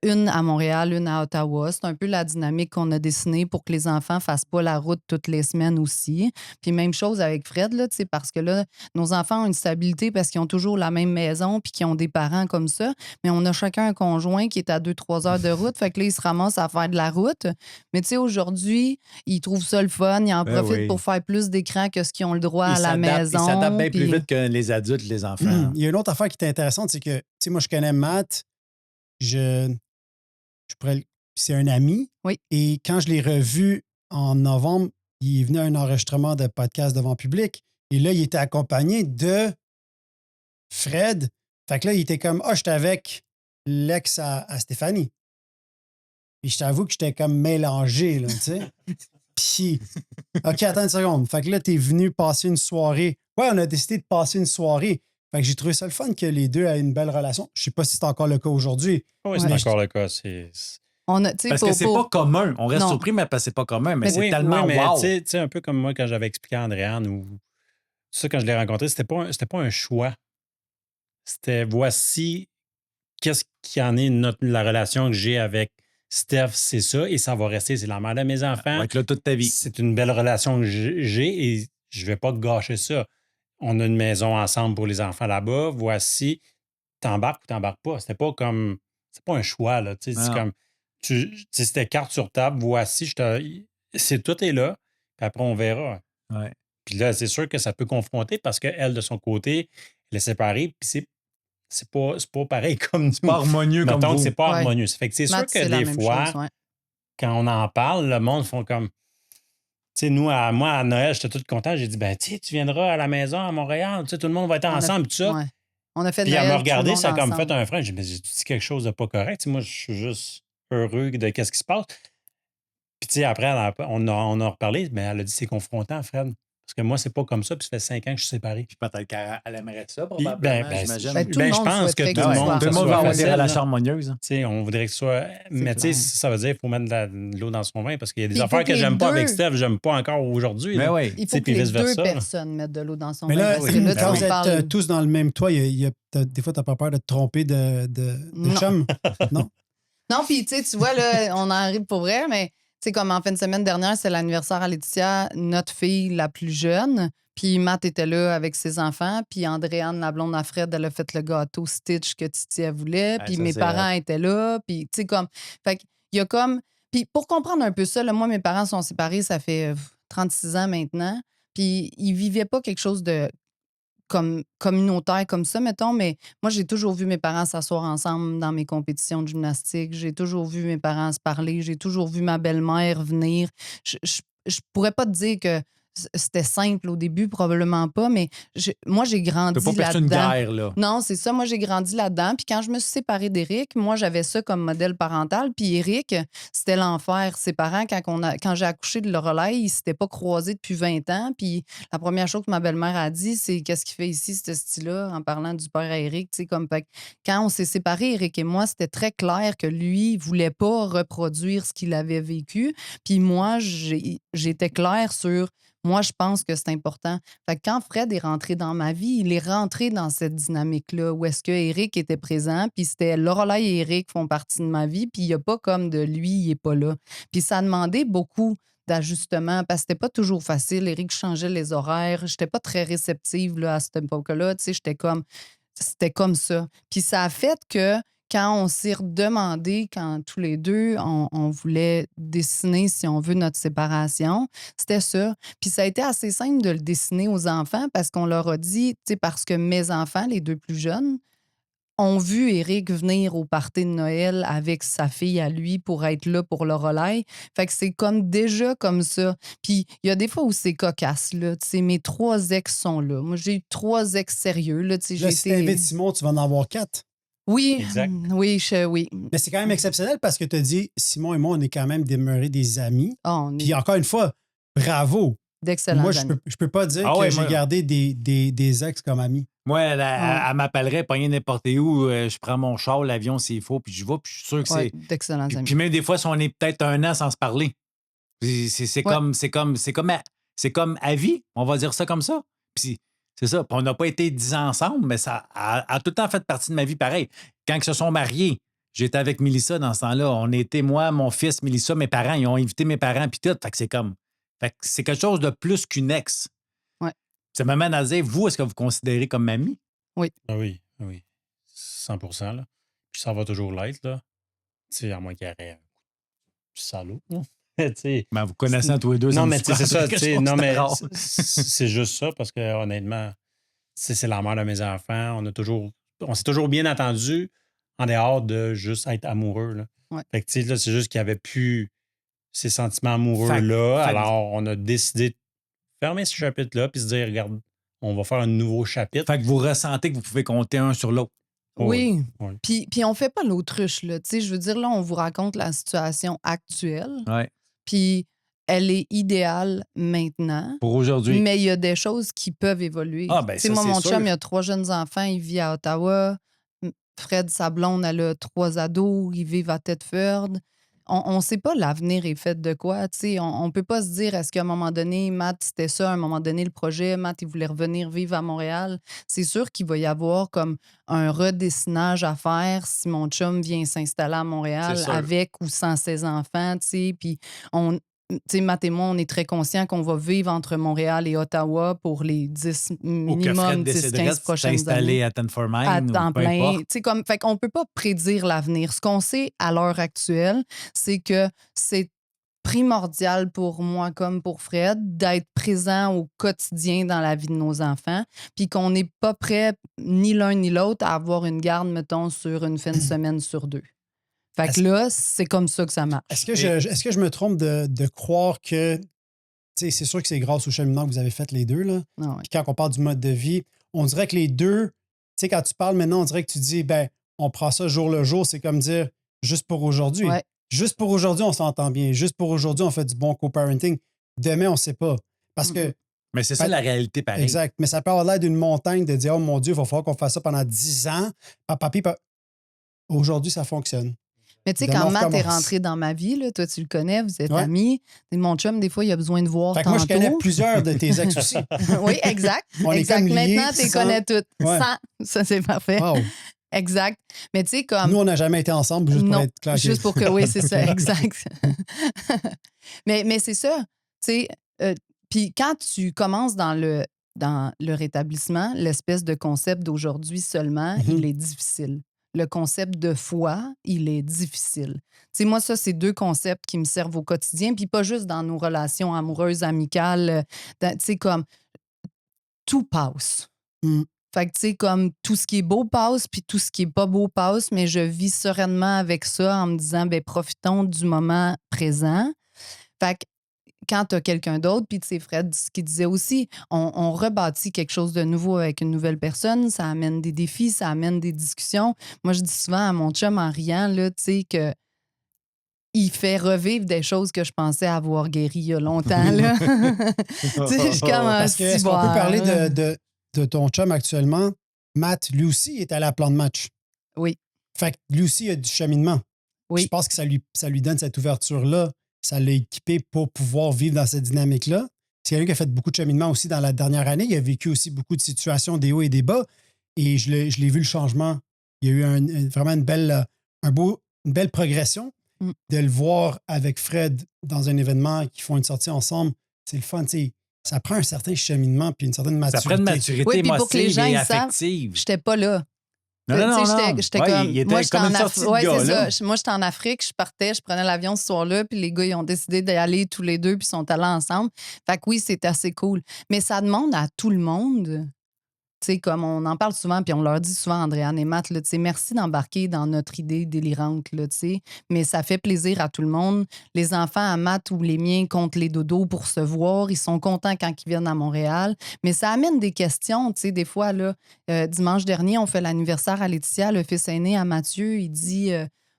Une à Montréal, une à Ottawa. C'est un peu la dynamique qu'on a dessinée pour que les enfants ne fassent pas la route toutes les semaines aussi. Puis même chose avec Fred, là, parce que là, nos enfants ont une stabilité parce qu'ils ont toujours la même maison puis qu'ils ont des parents comme ça. Mais on a chacun un conjoint qui est à 2-3 heures de route. Fait que là, ils se ramassent à faire de la route. Mais tu sais, aujourd'hui, ils trouvent ça le fun. Ils en Ben profitent oui. pour faire plus d'écran que ce qu'ils ont le droit à la Ils maison. s'adaptent bien plus puis- vite que les adultes, les enfants. Il y a une autre affaire qui est intéressante, c'est que, tu sais, moi, je connais Matt, c'est un ami. Oui. Et quand je l'ai revu en novembre, il est venu à un enregistrement de podcast devant public. Et là, il était accompagné de Fred. Fait que là, il était comme, j'étais avec l'ex à Stéphanie. Et je t'avoue que j'étais comme mélangé, là, tu sais. Puis, OK, attends une seconde. Fait que là, t'es venu passer une soirée. Ouais, on a décidé de passer une soirée. Fait que j'ai trouvé ça le fun que les deux aient une belle relation. Je sais pas si c'est encore le cas aujourd'hui. Oui, c'est Ouais. encore le cas. On a, tu sais, Parce que c'est pas commun. On reste Non. surpris, mais parce que c'est pas commun. Mais Mais c'est Oui, tellement oui, mais wow. tu sais, un peu comme moi quand j'avais expliqué à Andréane, ou ça, quand je l'ai rencontré, c'était pas un choix. C'était voici qu'est-ce qui en est la relation que j'ai avec Steph, c'est ça, et ça va rester. C'est la mère de mes Ça enfants. va être là toute ta vie. C'est une belle relation que j'ai et je vais pas gâcher ça. On a une maison ensemble pour les enfants là-bas. Voici, t'embarques ou t'embarques pas. C'était pas comme. C'est pas un choix, là. Tu sais, c'est Non. comme. C'était carte sur table. Voici, tout est là. Puis après, on verra. Ouais. Puis là, c'est sûr que ça peut confronter parce qu'elle, de son côté, elle est séparée. Puis c'est pas pareil comme nous. Pas harmonieux comme Mettons que vous. c'est pas Ouais. harmonieux. Ça fait que c'est sûr Matt, que c'est la des même fois, chose, ouais. quand on en parle, le monde font comme. Tu sais, moi, à Noël, j'étais tout content. J'ai dit, ben, tu viendras à la maison à Montréal. Tu sais, tout le monde va être ensemble, tout ça. Ouais. On a fait Puis Noël, elle m'a tout le regardé, monde ça a comme ensemble. fait un frein. J'ai dit, mais j'ai dit quelque chose de pas correct. Tu sais, moi, je suis juste heureux de qu'est-ce qui se passe. Puis, tu sais, après, on a reparlé, mais elle a dit, c'est confrontant, Fred. Parce que moi, c'est pas comme ça. Puis, ça fait 5 ans que je suis séparé. Puis peut-être qu'elle aimerait ça, Puis, probablement, j'imagine. Ben, tout le je monde pense que souhaiterait tout que le ce monde, soit Tout le monde soit va avoir des facile, relations là. harmonieuses. hein. Tu sais, on voudrait que ce soit. Mais tu sais, clair. ça veut dire qu'il faut mettre de l'eau dans son vin parce qu'il y a des Puis il faut affaires que que les j'aime pas avec deux- Steph, j'aime pas encore aujourd'hui. Mais là. oui. Il Tu sais, faut que puis les deux vice-versa, là. personnes mettent de l'eau dans son Mais vin. là, Parce que là, tu quand en vous êtes parles- tous dans le même toit, des fois, tu n'as pas peur de te tromper de Non. chum? Non? Non, puis tu vois, là, on en arrive pour vrai, mais tu sais, comme en fin de semaine dernière, c'est l'anniversaire à Laetitia, notre fille la plus jeune. Puis Matt était là avec ses enfants. Puis Andréane, la blonde à Fred, elle a fait le gâteau Stitch que Titi elle voulait. Puis ça, mes c'est parents étaient là. Puis tu sais, comme. Fait qu'il y a comme. Puis pour comprendre un peu ça, là, moi, mes parents sont séparés, ça fait 36 ans maintenant. Puis ils vivaient pas quelque chose de comme communautaire comme ça, mettons, mais moi, j'ai toujours vu mes parents s'asseoir ensemble dans mes compétitions de gymnastique. J'ai toujours vu mes parents se parler. J'ai toujours vu ma belle-mère venir. Je pourrais pas te dire que c'était simple au début, probablement pas, mais moi, j'ai Tu grandi peux pas percer une là-dedans. guerre, là. Non, c'est ça. Moi, j'ai grandi là-dedans. Puis quand je me suis séparée d'Éric, moi, j'avais ça comme modèle parental. Puis Éric, c'était l'enfer. Ses parents, quand j'ai accouché de Lorelai, ils s'étaient pas croisés depuis 20 ans. Puis la première chose que ma belle-mère a dit, c'est qu'est-ce qu'il fait ici, ce style-là, en parlant du père à Éric. Tu sais, comme, fait que quand on s'est séparés, Éric et moi, c'était très clair que lui, il voulait pas reproduire ce qu'il avait vécu. Puis moi, j'étais claire sur moi, je pense que c'est important. Fait que quand Fred est rentré dans ma vie, il est rentré dans cette dynamique-là où est-ce que Eric était présent, puis c'était Lorelai et Eric font partie de ma vie, puis il n'y a pas comme de lui, il n'est pas là. Puis ça a demandé beaucoup d'ajustements parce que c'était pas toujours facile. Eric changeait les horaires. J'étais pas très réceptive là, à cette époque-là. Tu sais, c'était comme ça. Puis ça a fait que quand on s'est redemandé, quand tous les deux, on voulait dessiner, si on veut, notre séparation, c'était ça. Puis ça a été assez simple de le dessiner aux enfants parce qu'on leur a dit, tu sais, parce que mes enfants, les deux plus jeunes, ont vu Éric venir au party de Noël avec sa fille à lui pour être là pour le relais. Fait que c'est comme déjà comme ça. Puis il y a des fois où c'est cocasse, là. Tu sais, mes 3 ex sont là. Moi, j'ai eu 3 ex sérieux, là. Tu sais, Là, j'ai si été... t'invites Simon, tu vas en avoir 4. Oui, Exact. oui, oui. Mais c'est quand même exceptionnel parce que tu as dit, Simon et moi, on est quand même demeurés des amis. Oh, on Puis est encore une fois, bravo. d'excellents Moi, amis. je peux pas dire Ah que ouais, j'ai moi- gardé des ex comme amis. Moi, elle m'appellerait, pogner n'importe où, je prends mon char, l'avion s'il faut, puis je vais, puis je suis sûr que Ouais, c'est. d'excellents Puis, amis. puis même des fois, si on est peut-être 1 an sans se parler, c'est Ouais. comme à vie, on va dire ça comme ça. Puis c'est ça. Puis on n'a pas été 10 ans ensemble, mais ça a tout le temps fait partie de ma vie pareil. Quand ils se sont mariés, j'étais avec Mélissa dans ce temps-là. On était, moi, mon fils, Mélissa, mes parents, ils ont invité mes parents, puis tout. Fait que c'est quelque chose de plus qu'une ex. Ouais. Ça m'amène à dire, vous, est-ce que vous considérez comme mamie? Ah oui, 100%. Là. Puis ça va toujours l'être, là. Tu sais, à moins qu'il y ait un salaud. Tu sais, Ben, vous connaissez tous les deux. non, me mais tu sais, c'est ça. surprendrait Tu que sais, je non, pense que mais c'est rare. c'est juste ça parce que honnêtement, c'est la mère de mes enfants. On s'est toujours bien entendu en dehors de juste être amoureux. Là. Ouais. Fait que tu sais, là, c'est juste qu'il n'y avait plus ces sentiments amoureux-là. Fait- Alors, on a décidé de fermer ce chapitre-là puis se dire, regarde, on va faire un nouveau chapitre. Fait que vous ressentez que vous pouvez compter un sur l'autre. Oui. Oui. Puis on fait pas l'autruche, là. Tu sais, je veux dire, là, on vous raconte la situation actuelle. Ouais. Puis elle est idéale maintenant. Pour aujourd'hui. Mais il y a des choses qui peuvent évoluer. Ah, ben, Tu sais, ça, moi, c'est mon sûr. chum, il a 3 jeunes enfants, il vit à Ottawa. Fred, sa blonde, elle a 3 ados, ils vivent à Thetford. On ne sait pas l'avenir est fait de quoi. Tu sais, on ne peut pas se dire est-ce qu'à un moment donné, Matt, c'était ça, à un moment donné, le projet, Matt, il voulait revenir vivre à Montréal. C'est sûr qu'il va y avoir comme un redessinage à faire si mon chum vient s'installer à Montréal C'est sûr. avec ou sans ses enfants. Tu sais, puis tu sais, Matt et moi, on est très conscients qu'on va vivre entre Montréal et Ottawa pour les 10, Ou que minimum Fred 10, déciderait 15 de prochaines années. s'installer à Tenford À Mine temps ou peu plein. importe. Tu sais, comme, fait qu'on peut pas prédire l'avenir. Ce qu'on sait à l'heure actuelle, c'est que c'est primordial pour moi comme pour Fred d'être présent au quotidien dans la vie de nos enfants, puis qu'on n'est pas prêt, ni l'un ni l'autre, à avoir une garde, mettons, sur une fin de semaine sur 2. Fait que là, c'est comme ça que ça marche. Est-ce que je me trompe de croire que, tu sais, c'est sûr que c'est grâce au cheminement que vous avez fait les deux, là. Ah ouais. Puis quand on parle du mode de vie, on dirait que les deux, tu sais, quand tu parles maintenant, on dirait que tu dis, ben, on prend ça jour le jour, c'est comme dire, juste pour aujourd'hui. Ouais. Juste pour aujourd'hui, on s'entend bien. Juste pour aujourd'hui, on fait du bon co-parenting. Demain, on ne sait pas. Parce que, Mais c'est ça la réalité, pareil. exact, mais ça peut avoir l'air d'une montagne de dire, oh mon Dieu, il va falloir qu'on fasse ça pendant 10 ans. Aujourd'hui, ça fonctionne. Mais tu sais, Demain, quand on Matt est recommence. rentré dans ma vie, là, toi, tu le connais, vous êtes Ouais. amis. Et mon chum, des fois, il a besoin de voir Fait que moi, je tantôt. connais plusieurs de tes ex aussi. Oui, exact. On est exact. comme liés Maintenant, tu les sans- connais toutes. Ouais. Ça, c'est parfait. Wow. Exact. Mais tu sais, comme. Nous, on n'a jamais été ensemble, juste pour Non, être clair. juste pour que, oui, c'est ça, exact. mais c'est ça, tu sais. Puis quand tu commences dans le rétablissement, l'espèce de concept d'aujourd'hui seulement, Mhm. il est difficile. Le concept de foi, il est difficile. Tu sais, moi, ça, c'est 2 concepts qui me servent au quotidien, puis pas juste dans nos relations amoureuses, amicales. Tu sais, comme tout passe. Mm. Fait que, tu sais, comme tout ce qui est beau passe, puis tout ce qui est pas beau passe, mais je vis sereinement avec ça en me disant, ben profitons du moment présent. Fait que quand tu as quelqu'un d'autre, puis tu sais, Fred, ce qu'il disait aussi, on rebâtit quelque chose de nouveau avec une nouvelle personne, ça amène des défis, ça amène des discussions. Moi, je dis souvent à mon chum en riant, là, tu sais, que il fait revivre des choses que je pensais avoir guéries il y a longtemps, là. Tu sais, je suis comme un Parce que, est-ce qu'on peut ciboire, parler là. de ton chum actuellement? Matt, lui aussi, est allé à plan de match. Oui. Fait que lui aussi, il a du cheminement. Oui. Je pense que ça lui donne cette ouverture-là. Ça l'a équipé pour pouvoir vivre dans cette dynamique-là. c'est quelqu'un qui a fait beaucoup de cheminement aussi dans la dernière année. Il a vécu aussi beaucoup de situations, des hauts et des bas. Et je l'ai vu le changement. Il y a eu vraiment une belle progression. Mm. De le voir avec Fred dans un événement, qui font une sortie ensemble, c'est le fun. Tu sais, ça prend un certain cheminement puis une certaine Ça maturité. prend une maturité Oui, puis pour que les émotive gens et ils savent, affective. j'étais pas là. Non, non, non, Tu sais, non. j'étais Ouais, comme. il était Moi, j'étais comme en une sortie Afrique. de Ouais, gars, c'est là. ça. Moi, j'étais en Afrique, je partais, je prenais l'avion ce soir-là, puis les gars, ils ont décidé d'y aller tous les deux, puis ils sont allés ensemble. Fait que oui, c'était assez cool. Mais ça demande à tout le monde. Tu sais, comme on en parle souvent, puis on leur dit souvent, Andréane et Matt, là, tu sais, merci d'embarquer dans notre idée délirante, là, tu sais, mais ça fait plaisir à tout le monde. Les enfants à Matt ou les miens comptent les dodos pour se voir. Ils sont contents quand ils viennent à Montréal. Mais ça amène des questions, tu sais, des fois, là, dimanche dernier, on fait l'anniversaire à Laetitia, le fils aîné à Mathieu. Il dit...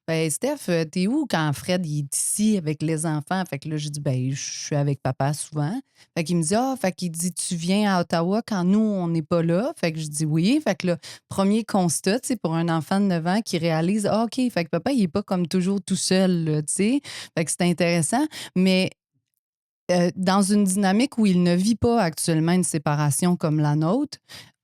ben, Steph, t'es où quand Fred il est ici avec les enfants? Fait que là, je dis, ben, je suis avec papa souvent. Fait qu'il me dit, fait qu'il dit, tu viens à Ottawa quand nous, on n'est pas là? Fait que je dis oui. Fait que là, premier constat, tu sais, pour un enfant de 9 ans qui réalise, OK, fait que papa, il n'est pas comme toujours tout seul, là, tu sais. Fait que c'est intéressant. Mais dans une dynamique où il ne vit pas actuellement une séparation comme la nôtre,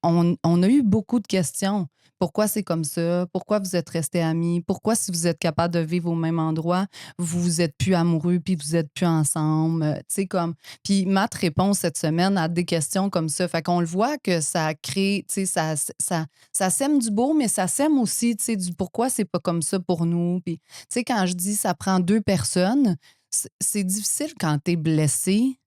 on a eu beaucoup de questions. Pourquoi c'est comme ça? Pourquoi vous êtes restés amis? Pourquoi, si vous êtes capable de vivre au même endroit, vous êtes plus amoureux puis vous êtes plus ensemble? Tu sais, comme... Puis Matt répond cette semaine à des questions comme ça. Fait qu'on le voit que ça crée, tu sais, ça sème du beau, mais ça sème aussi, tu sais, du pourquoi c'est pas comme ça pour nous. Puis, tu sais, quand je dis ça prend deux personnes, c'est difficile quand t'es blessé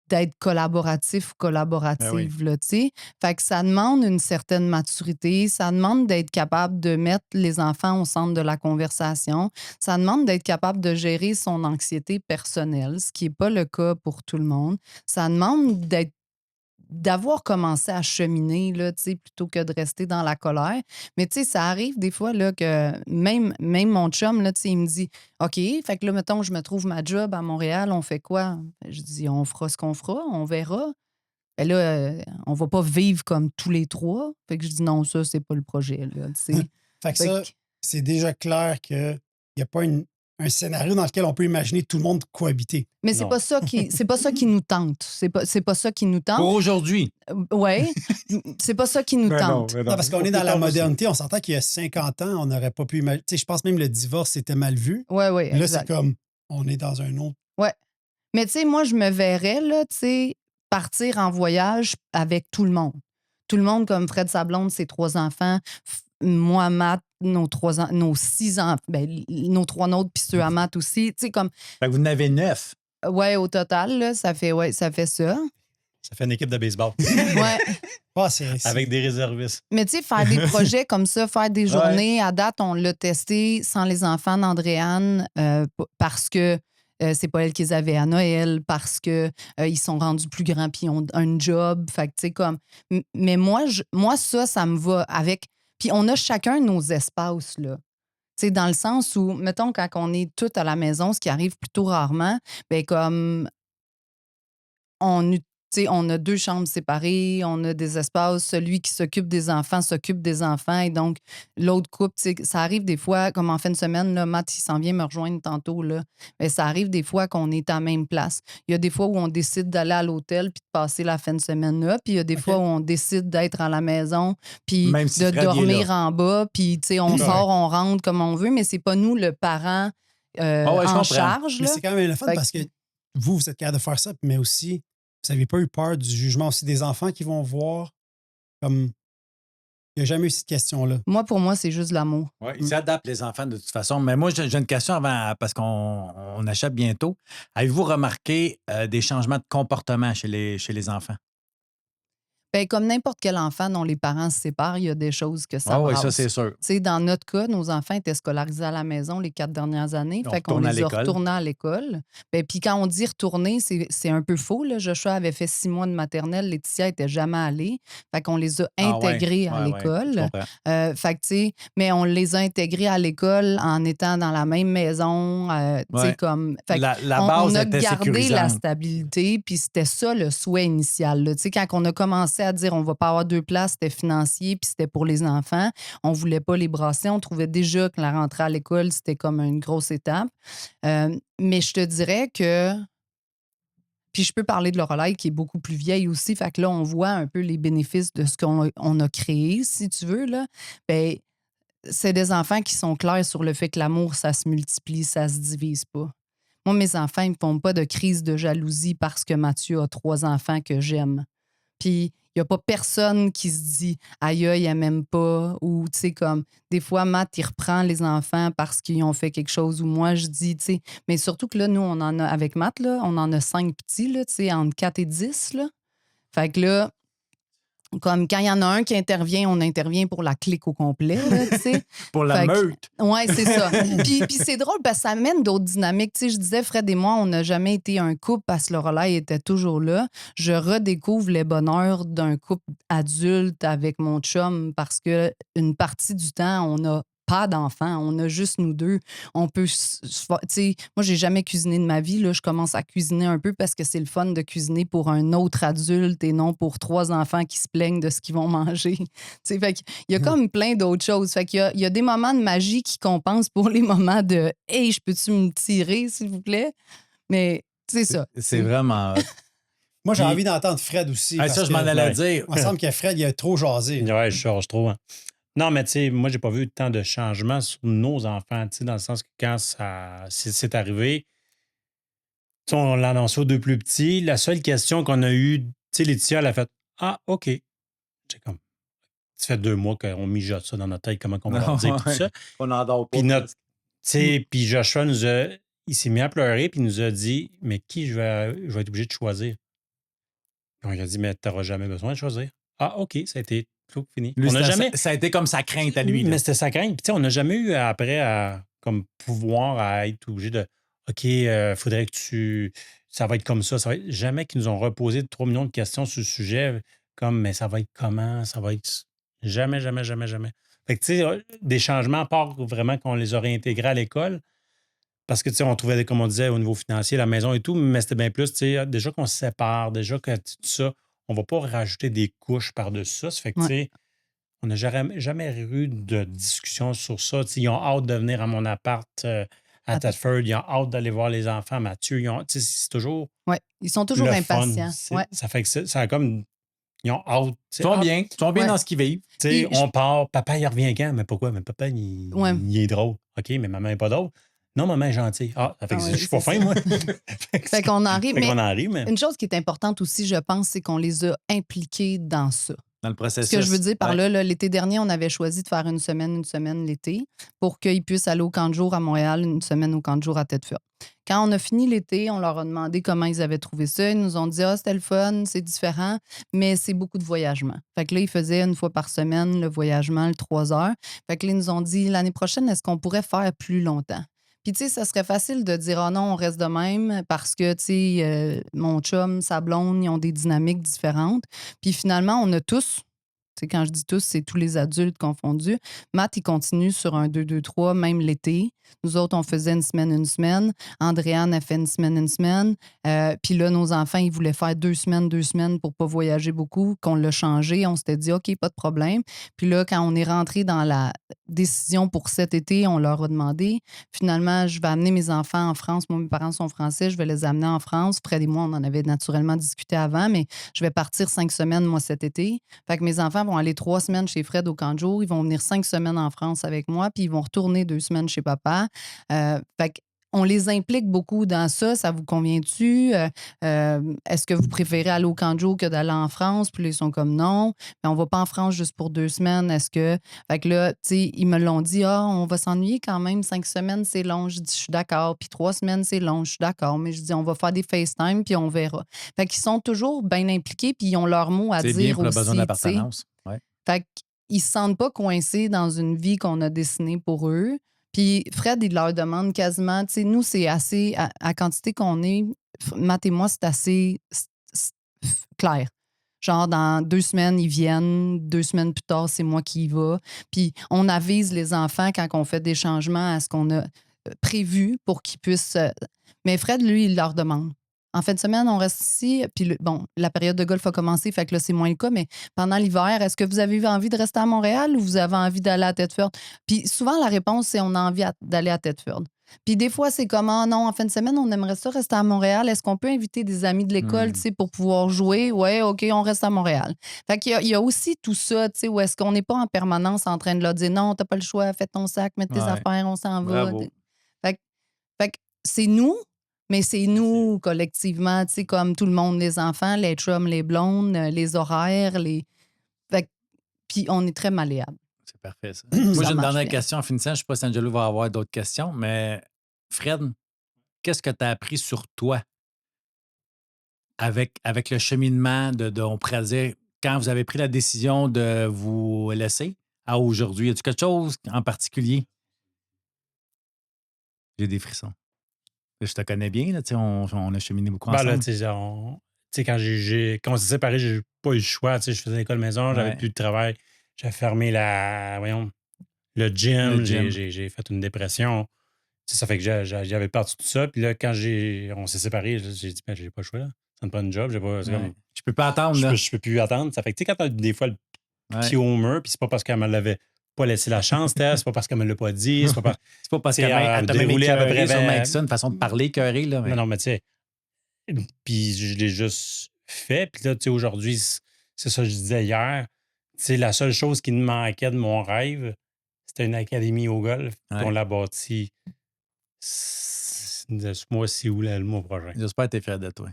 d'être collaboratif ou collaborative, là, tu sais. Fait que ça demande une certaine maturité, ça demande d'être capable de mettre les enfants au centre de la conversation, ça demande d'être capable de gérer son anxiété personnelle, ce qui n'est pas le cas pour tout le monde. Ça demande d'avoir commencé à cheminer, là, tu sais, plutôt que de rester dans la colère. Mais tu sais, ça arrive des fois là, que même mon chum, là, tu sais, il me dit OK, fait que là, mettons, je me trouve ma job à Montréal, on fait quoi? Je dis on fera ce qu'on fera, on verra. Ben là, on va pas vivre comme tous les trois. Fait que je dis non, ça, c'est pas le projet, là, tu sais. Fait que Fait ça, que- c'est déjà clair qu'il n'y a pas un scénario dans lequel on peut imaginer tout le monde cohabiter. Mais c'est Non. pas ça qui nous tente. C'est pas ça qui nous Pour tente. aujourd'hui. Ouais, c'est pas ça qui nous tente. Non, parce qu'on est dans la modernité, on s'entend qu'il y a 50 ans, on n'aurait pas pu imaginer. Tu sais, je pense même le divorce, c'était mal vu. Ouais, ouais, Là, exact. c'est comme, on est dans un autre. Ouais. Mais tu sais, moi, je me verrais, là, tu sais, partir en voyage avec tout le monde. Tout le monde, comme Fred Sablonde, ses 3 enfants, moi, Matt, nos 6 enfants, ben, nos 3 nôtres, puis ceux à Matt aussi. Tu sais, comme, Fait que vous en avez 9. ouais, au total, là, ça fait ça. Ça fait une équipe de baseball Ouais. Ah, avec des réservistes. Mais tu sais, faire des projets comme ça, faire des journées, à date, on l'a testé sans les enfants d'Andréane parce que c'est pas elle qui les avait à Noël, parce que ils sont rendus plus grands puis ils ont un job. Fait que tu sais, comme... Mais moi, ça me va avec... Puis on a chacun nos espaces, là. Tu sais, dans le sens où, mettons, quand on est tous à la maison, ce qui arrive plutôt rarement, ben comme on a 2 chambres séparées, on a des espaces. Celui qui s'occupe des enfants s'occupe des enfants. Et donc, l'autre couple, ça arrive des fois, comme en fin de semaine, là, Matt, il s'en vient me rejoindre tantôt. Là, mais ça arrive des fois qu'on est à la même place. Il y a des fois où on décide d'aller à l'hôtel puis de passer la fin de semaine là. Puis il y a des fois où on décide d'être à la maison puis Même si de Fred, il est dormir là. en bas. Puis, tu sais, on sort, on rentre comme on veut, mais c'est pas nous le parent je en comprends. charge. Mais Là. c'est quand même le fun Fait que- parce que vous êtes capable de faire ça, mais aussi, vous n'avez pas eu peur du jugement aussi des enfants qui vont voir comme. Il n'y a jamais eu cette question-là. Moi, pour moi, c'est juste l'amour. Ouais, ils s'adaptent, les enfants, de toute façon. Mais moi, j'ai une question avant, parce qu'on achète bientôt. Avez-vous remarqué des changements de comportement chez les enfants? Ben, comme n'importe quel enfant dont les parents se séparent, il y a des choses que ça Oui, brasse. ça, c'est sûr. Tu sais, dans notre cas, nos enfants étaient scolarisés à la maison les 4 dernières années. On Fait qu'on retourne à les a l'école. retournés à l'école. Ben, puis quand on dit retourner, c'est un peu faux. Là. Joshua avait fait 6 mois de maternelle. Laetitia n'était jamais allée. Fait qu'on les a intégrés à l'école. je comprends. Fait que, tu sais, mais on les a intégrés à l'école en étant dans la même maison. Tu sais, Ouais. comme... Fait que La on base a était gardé la sécurisante. stabilité, puis c'était ça le souhait initial. là. Tu sais, quand on a commencé à dire on va pas avoir 2 places, c'était financier, puis c'était pour les enfants. On voulait pas les brasser. On trouvait déjà que la rentrée à l'école, c'était comme une grosse étape. Mais je te dirais que Puis je peux parler de Lorelai qui est beaucoup plus vieille aussi. Fait que là, on voit un peu les bénéfices de ce qu'on a créé, si tu veux. Là. Ben, c'est des enfants qui sont clairs sur le fait que l'amour, ça se multiplie, ça se divise pas. Moi, mes enfants, ils ne font pas de crise de jalousie parce que Mathieu a 3 enfants que j'aime. Puis, il n'y a pas personne qui se dit « aïe, aïe, elle m'aime pas » ou, tu sais, comme, des fois, Matt, il reprend les enfants parce qu'ils ont fait quelque chose ou moi, je dis, tu sais, mais surtout que là, nous, on en a, avec Matt, là, on en a 5 petits, là, tu sais, entre 4 et 10, là. Fait que là, comme quand il y en a un qui intervient, on intervient pour la clique au complet, là, tu sais. Pour la Fait que- meute. Oui, c'est ça. Puis c'est drôle parce que ça amène d'autres dynamiques. Tu sais, je disais, Fred et moi, on n'a jamais été un couple parce que Lorelai était toujours là. Je redécouvre les bonheurs d'un couple adulte avec mon chum parce que une partie du temps, on n'a pas d'enfants, on a juste nous deux. On peut, tu sais, moi, j'ai jamais cuisiné de ma vie. Là, je commence à cuisiner un peu parce que c'est le fun de cuisiner pour un autre adulte et non pour 3 enfants qui se plaignent de ce qu'ils vont manger. Tu sais, fait qu'il y a comme plein d'autres choses. Fait qu'il y a des moments de magie qui compensent pour les moments de « Hey, je peux-tu me tirer, s'il vous plaît? » Mais c'est ça. C'est vraiment... Moi, j'ai Puis- envie d'entendre Fred aussi. Ah, parce ça, je que m'en allais ouais. dire. Il me semble que Fred, il a trop jasé. Ouais, je charge trop. Hein. Non, mais tu sais, moi, j'ai pas vu tant de changements sur nos enfants, tu sais, dans le sens que quand c'est arrivé, tu sais, on l'a annoncé aux 2 plus petits. La seule question qu'on a eue, tu sais, Laetitia, elle a fait « Ah, OK. » J'ai comme, ça fait 2 mois qu'on mijote ça dans notre tête, comment on va leur dire tout ça. On n'endort pas. Puis tu sais, puis Joshua il s'est mis à pleurer, puis il nous a dit « Mais qui je vais être obligé de choisir? » Puis on lui a dit « Mais tu n'auras jamais besoin de choisir. » Ah, OK, ça a été tout fini. Lui, On n'a jamais... ça a été comme sa crainte à lui. Là. Mais c'était sa crainte. Puis, tu sais, on n'a jamais eu après à comme pouvoir à être obligé de OK, faudrait que ça va être comme ça. Jamais qu'ils nous ont reposé 3 millions de questions sur le sujet, comme mais ça va être comment, ça va être. Jamais, jamais, jamais, jamais. Fait que, tu sais, des changements, à part vraiment qu'on les aurait intégrés à l'école, parce que, tu sais, on trouvait, comme on disait, au niveau financier, la maison et tout, mais c'était bien plus, tu sais, déjà qu'on se sépare, déjà que tout ça, on va pas rajouter des couches par-dessus ça. Ça fait que, tu sais, on n'a jamais eu de discussion sur ça. T'sais, ils ont hâte de venir à mon appart à Thetford. Ils ont hâte d'aller voir les enfants. Mathieu, c'est toujours Oui, ils sont toujours le impatients. fun. Ouais. Ça fait que ça a comme... Ils ont hâte. Ils sont bien. Ils sont bien Ouais. dans ce qu'ils vivent. T'sais, Puis, on part. Papa, il revient quand? Mais pourquoi? Mais papa, il est drôle. OK, mais maman n'est pas drôle. Non, maman est gentille. Ah, ça fait que Ah ouais, je suis pas c'est fin, ça. moi. Fait qu'on arrive. Fait Mais qu'on arrive, mais... une chose qui est importante aussi, je pense, c'est qu'on les a impliqués dans ça. Dans le processus. Ce que je veux dire par Ouais. là, l'été dernier, on avait choisi de faire une semaine l'été pour qu'ils puissent aller au camp de jour à Montréal, une semaine au camp de jour à Thetford. Quand on a fini l'été, on leur a demandé comment ils avaient trouvé ça. Ils nous ont dit « Ah, c'était le fun, c'est différent, mais c'est beaucoup de voyagement. » Fait que là, ils faisaient une fois par semaine le voyagement, le 3 heures. Fait que là, ils nous ont dit « L'année prochaine, est-ce qu'on pourrait faire plus longtemps? » Puis, tu sais, ça serait facile de dire « Ah non, on reste de même parce que, tu sais, mon chum, sa blonde, ils ont des dynamiques différentes. » Puis finalement, on a tous... T'sais, quand je dis tous, c'est tous les adultes confondus. Matt, il continue sur un 2-2-3, même l'été. Nous autres, on faisait une semaine. Andréane a fait une semaine. Puis là, nos enfants, ils voulaient faire 2 semaines pour pas voyager beaucoup, qu'on l'a changé. On s'était dit, OK, pas de problème. Puis là, quand on est rentré dans la décision pour cet été, on leur a demandé, finalement, je vais amener mes enfants en France. Moi, mes parents sont français, je vais les amener en France. Fred et moi, on en avait naturellement discuté avant, mais je vais partir 5 semaines, moi, cet été. Fait que mes enfants vont aller 3 semaines chez Fred au camp de jour. Ils vont venir 5 semaines en France avec moi, puis ils vont retourner 2 semaines chez papa. Fait qu'on les implique beaucoup dans ça. Ça vous convient-tu? Est-ce que vous préférez aller au camp de jour que d'aller en France? Puis là, ils sont comme non. Mais on va pas en France juste pour 2 semaines. Est-ce que... Fait que là, tu sais, ils me l'ont dit, on va s'ennuyer quand même. 5 semaines, c'est long. Je dis, je suis d'accord. Puis 3 semaines, c'est long. Je suis d'accord. Mais je dis, on va faire des FaceTime, puis on verra. Fait qu'ils sont toujours bien impliqués, puis ils ont leur mot à C'est dire bien pour le aussi. besoin tu sais. d'appartenance. Ouais. Fait qu'ils se sentent pas coincés dans une vie qu'on a dessinée pour eux. Puis Fred, il leur demande quasiment, tu sais, nous, c'est assez, à quantité qu'on est, Matt et moi, c'est assez clair. Genre, dans 2 semaines, ils viennent. 2 semaines plus tard, c'est moi qui y va. Puis on avise les enfants quand on fait des changements à ce qu'on a prévu pour qu'ils puissent... Mais Fred, lui, il leur demande. En fin de semaine, on reste ici. Puis, la période de golf a commencé, fait que là, c'est moins le cas. Mais pendant l'hiver, est-ce que vous avez envie de rester à Montréal ou vous avez envie d'aller à Thetford? Puis souvent, la réponse, c'est on a envie d'aller à Thetford. Puis des fois, c'est comme, ah non, en fin de semaine, on aimerait ça rester à Montréal. Est-ce qu'on peut inviter des amis de l'école, tu sais, pour pouvoir jouer? Ouais, OK, on reste à Montréal. Fait qu'il y a aussi tout ça, tu sais, où est-ce qu'on n'est pas en permanence en train de leur dire, non, t'as pas le choix, fais ton sac, mets tes Ouais. affaires, on s'en va. Bravo. Fait que c'est nous, mais c'est nous collectivement, tu sais, comme tout le monde, les enfants, les chums, les blondes, les horaires, Fait que- puis on est très malléable. C'est parfait, ça. Moi, Ça j'ai une marche dernière bien. question en finissant. Je ne sais pas si Angelo va avoir d'autres questions, mais Fred, qu'est-ce que tu as appris sur toi avec le cheminement on pourrait dire, quand vous avez pris la décision de vous laisser à aujourd'hui? Y a-t-il quelque chose en particulier? J'ai des frissons. Je te connais bien, là, tu sais, on a cheminé beaucoup Ben là, ensemble. tu sais, quand on s'est séparés, j'ai pas eu le choix. Tu sais, je faisais l'école maison, j'avais Ouais. plus de travail. J'ai fermé le Le gym, gym. j'ai fait une dépression. Tu sais, ça fait que j'avais perdu tout ça. Puis là, quand on s'est séparés, j'ai dit, ben, j'ai pas le choix. Là. Ça me prend une job. C'est Ouais. comme, Je peux pas attendre, là. je peux plus attendre. Ça fait que, tu sais, quand t'as des fois le Ouais. pied au mur, puis c'est pas parce qu'elle me l'avait pas laissé la chance, c'est pas parce qu'elle me l'a pas dit, c'est pas parce C'est pas parce tu sais, qu'elle elle t'a même déroulé à peu écœuré près sur 20. Maxon, une façon de parler écœurée, là. Non, non, mais tu sais, puis je l'ai juste fait. Puis là, tu sais, aujourd'hui, c'est ça que je disais hier. Tu sais, la seule chose qui me manquait de mon rêve, c'était une académie au golf. Puis Ouais. on l'a bâti ce mois-ci ou le mois prochain. J'espère que tu es fier de toi.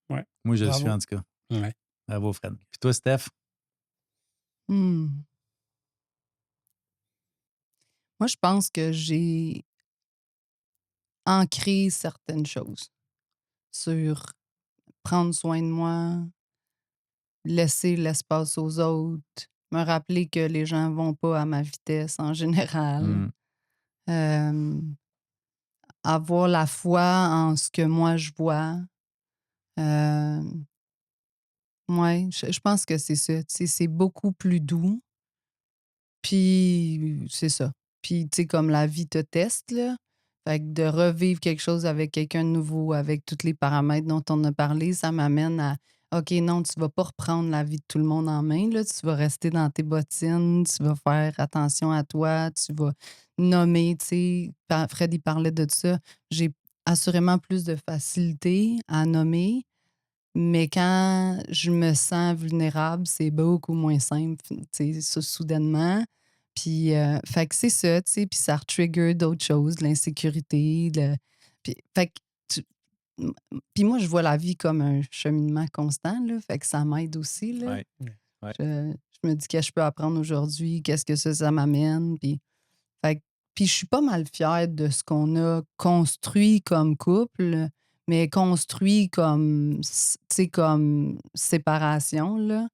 Ouais. Moi, je le Bravo. suis, en tout cas. Ouais. Bravo, Fred. Puis toi, Steph? Hmm. Moi, je pense que j'ai ancré certaines choses sur prendre soin de moi, laisser l'espace aux autres, me rappeler que les gens vont pas à ma vitesse en général, Hmm. euh, avoir la foi en ce que moi je vois. Euh, ouais, je pense que c'est ça. Tu sais, c'est beaucoup plus doux. Puis c'est ça. Puis tu sais, comme la vie te teste, là. Fait que de revivre quelque chose avec quelqu'un de nouveau, avec tous les paramètres dont on a parlé, ça m'amène à OK, non, tu vas pas reprendre la vie de tout le monde en main, là. Tu vas rester dans tes bottines, tu vas faire attention à toi, tu vas nommer, tu sais. Fred, il parlait de ça. J'ai assurément plus de facilité à nommer, mais quand je me sens vulnérable, c'est beaucoup moins simple, tu sais, soudainement. Puis, fait que c'est ça, tu sais, puis ça retrigger d'autres choses, de l'insécurité. Puis, fait que puis moi, je vois la vie comme un cheminement constant, là, fait que ça m'aide aussi, là. Ouais. Ouais. Je me dis qu'est-ce que je peux apprendre aujourd'hui, qu'est-ce que ça m'amène, puis fait que puis je suis pas mal fière de ce qu'on a construit comme couple, mais construit comme, tu sais, comme séparation, là.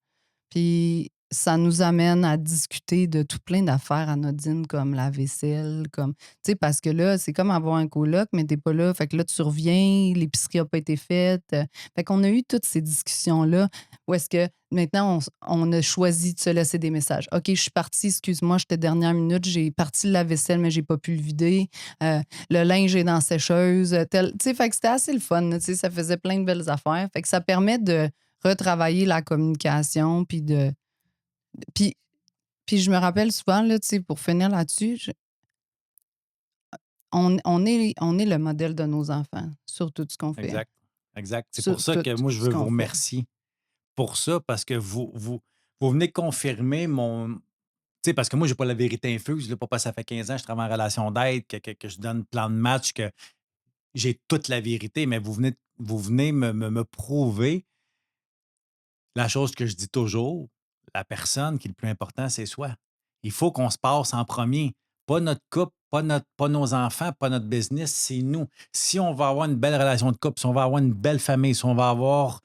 Puis ça nous amène à discuter de tout plein d'affaires anodines comme la vaisselle, comme, tu sais, parce que là, c'est comme avoir un coloc, mais t'es pas là. Fait que là, tu reviens, l'épicerie a pas été faite. Fait qu'on a eu toutes ces discussions-là où est-ce que maintenant, on a choisi de se laisser des messages. OK, je suis partie, excuse-moi, j'étais dernière minute, j'ai parti la vaisselle, mais j'ai pas pu le vider. Le linge est dans la sécheuse. Tu sais, fait que c'était assez le fun. Tu sais, ça faisait plein de belles affaires. Fait que ça permet de retravailler la communication, puis, puis je me rappelle souvent, là, tu sais, pour finir là-dessus, on est le modèle de nos enfants sur tout ce qu'on fait. Exact. Exact. C'est Sur pour ça tout que moi, je ce veux qu'on vous fait. remercier pour ça, parce que vous venez confirmer mon. Tu sais, parce que moi, j'ai pas la vérité infuse. Là, pas parce que ça fait 15 ans que je travaille en relation d'aide, que je donne plein de matchs, que j'ai toute la vérité, mais vous venez me prouver la chose que je dis toujours, la personne qui est le plus important, c'est soi. Il faut qu'on se passe en premier. Pas notre couple, pas nos enfants, pas notre business, c'est nous. Si on va avoir une belle relation de couple, si on va avoir une belle famille, si on va avoir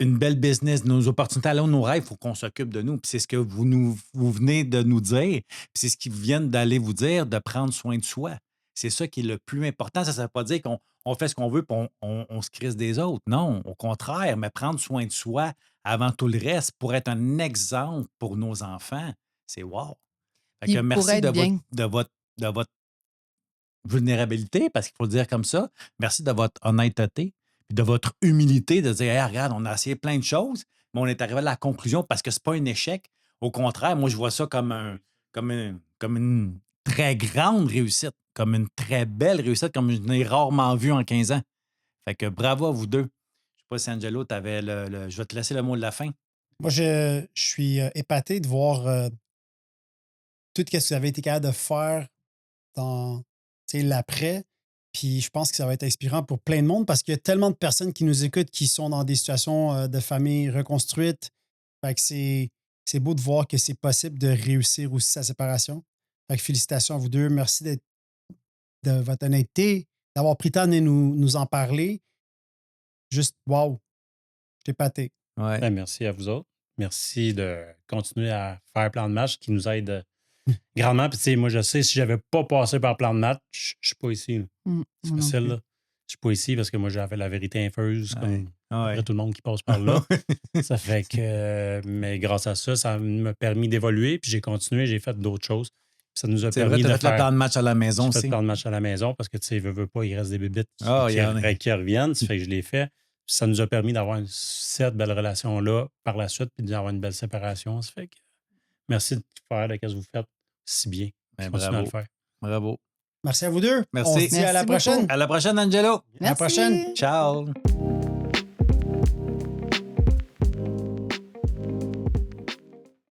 une belle business, nos opportunités, là, nos rêves, il faut qu'on s'occupe de nous. Puis c'est ce que vous venez de nous dire. Puis c'est ce qu'ils viennent d'aller vous dire, de prendre soin de soi. C'est ça qui est le plus important. Ça ne veut pas dire qu'on fait ce qu'on veut et on se crisse des autres. Non, au contraire, mais prendre soin de soi avant tout le reste pour être un exemple pour nos enfants, c'est wow. Fait Puis que pour merci être bien. de votre vulnérabilité, parce qu'il faut le dire comme ça. Merci de votre honnêteté, puis de votre humilité de dire, hey, regarde, on a essayé plein de choses, mais on est arrivé à la conclusion parce que c'est pas un échec. Au contraire, moi, je vois ça comme une très grande réussite, comme une très belle réussite, comme je n'ai rarement vu en 15 ans. Fait que bravo à vous deux. Je sais pas si Angelo, tu avais je vais te laisser le mot de la fin. Moi, je suis épaté de voir tout ce que vous avez été capable de faire dans l'après. Puis je pense que ça va être inspirant pour plein de monde parce qu'il y a tellement de personnes qui nous écoutent qui sont dans des situations de famille reconstruite. Fait que c'est beau de voir que c'est possible de réussir aussi sa séparation. Fait que félicitations à vous deux. Merci de votre honnêteté, d'avoir pris le temps de nous en parler. Juste, wow, je t'ai épaté. Ouais. Ben, merci à vous autres. Merci de continuer à faire plan de match qui nous aide grandement. Puis, tu sais, moi, je sais, si j'avais pas passé par plan de match, je suis pas ici. Là. C'est Moi non facile, plus. là. Je suis pas ici parce que moi, j'avais la vérité infuse, comme Ouais. après tout le monde qui passe par là. Ça fait que, mais grâce à ça, ça m'a permis d'évoluer. Puis j'ai continué, j'ai fait d'autres choses. Puis ça nous a C'est vrai, permis tu de as fait le faire. plan de match à la maison J'ai fait aussi. le plan de match à la maison parce que, tu sais, veux pas, il reste des bébites qui Il y en a. qui reviennent. Ça fait que je l'ai fait. Puis ça nous a permis d'avoir cette belle relation-là par la suite, puis d'avoir une belle séparation. Ça fait que merci de faire de ce que vous faites si bien. Ben, Continuez à le bravo. faire. Bravo. Merci à vous deux. Merci. On se dit à la Merci beaucoup. prochaine. À la prochaine, Angelo. À la prochaine. Ciao.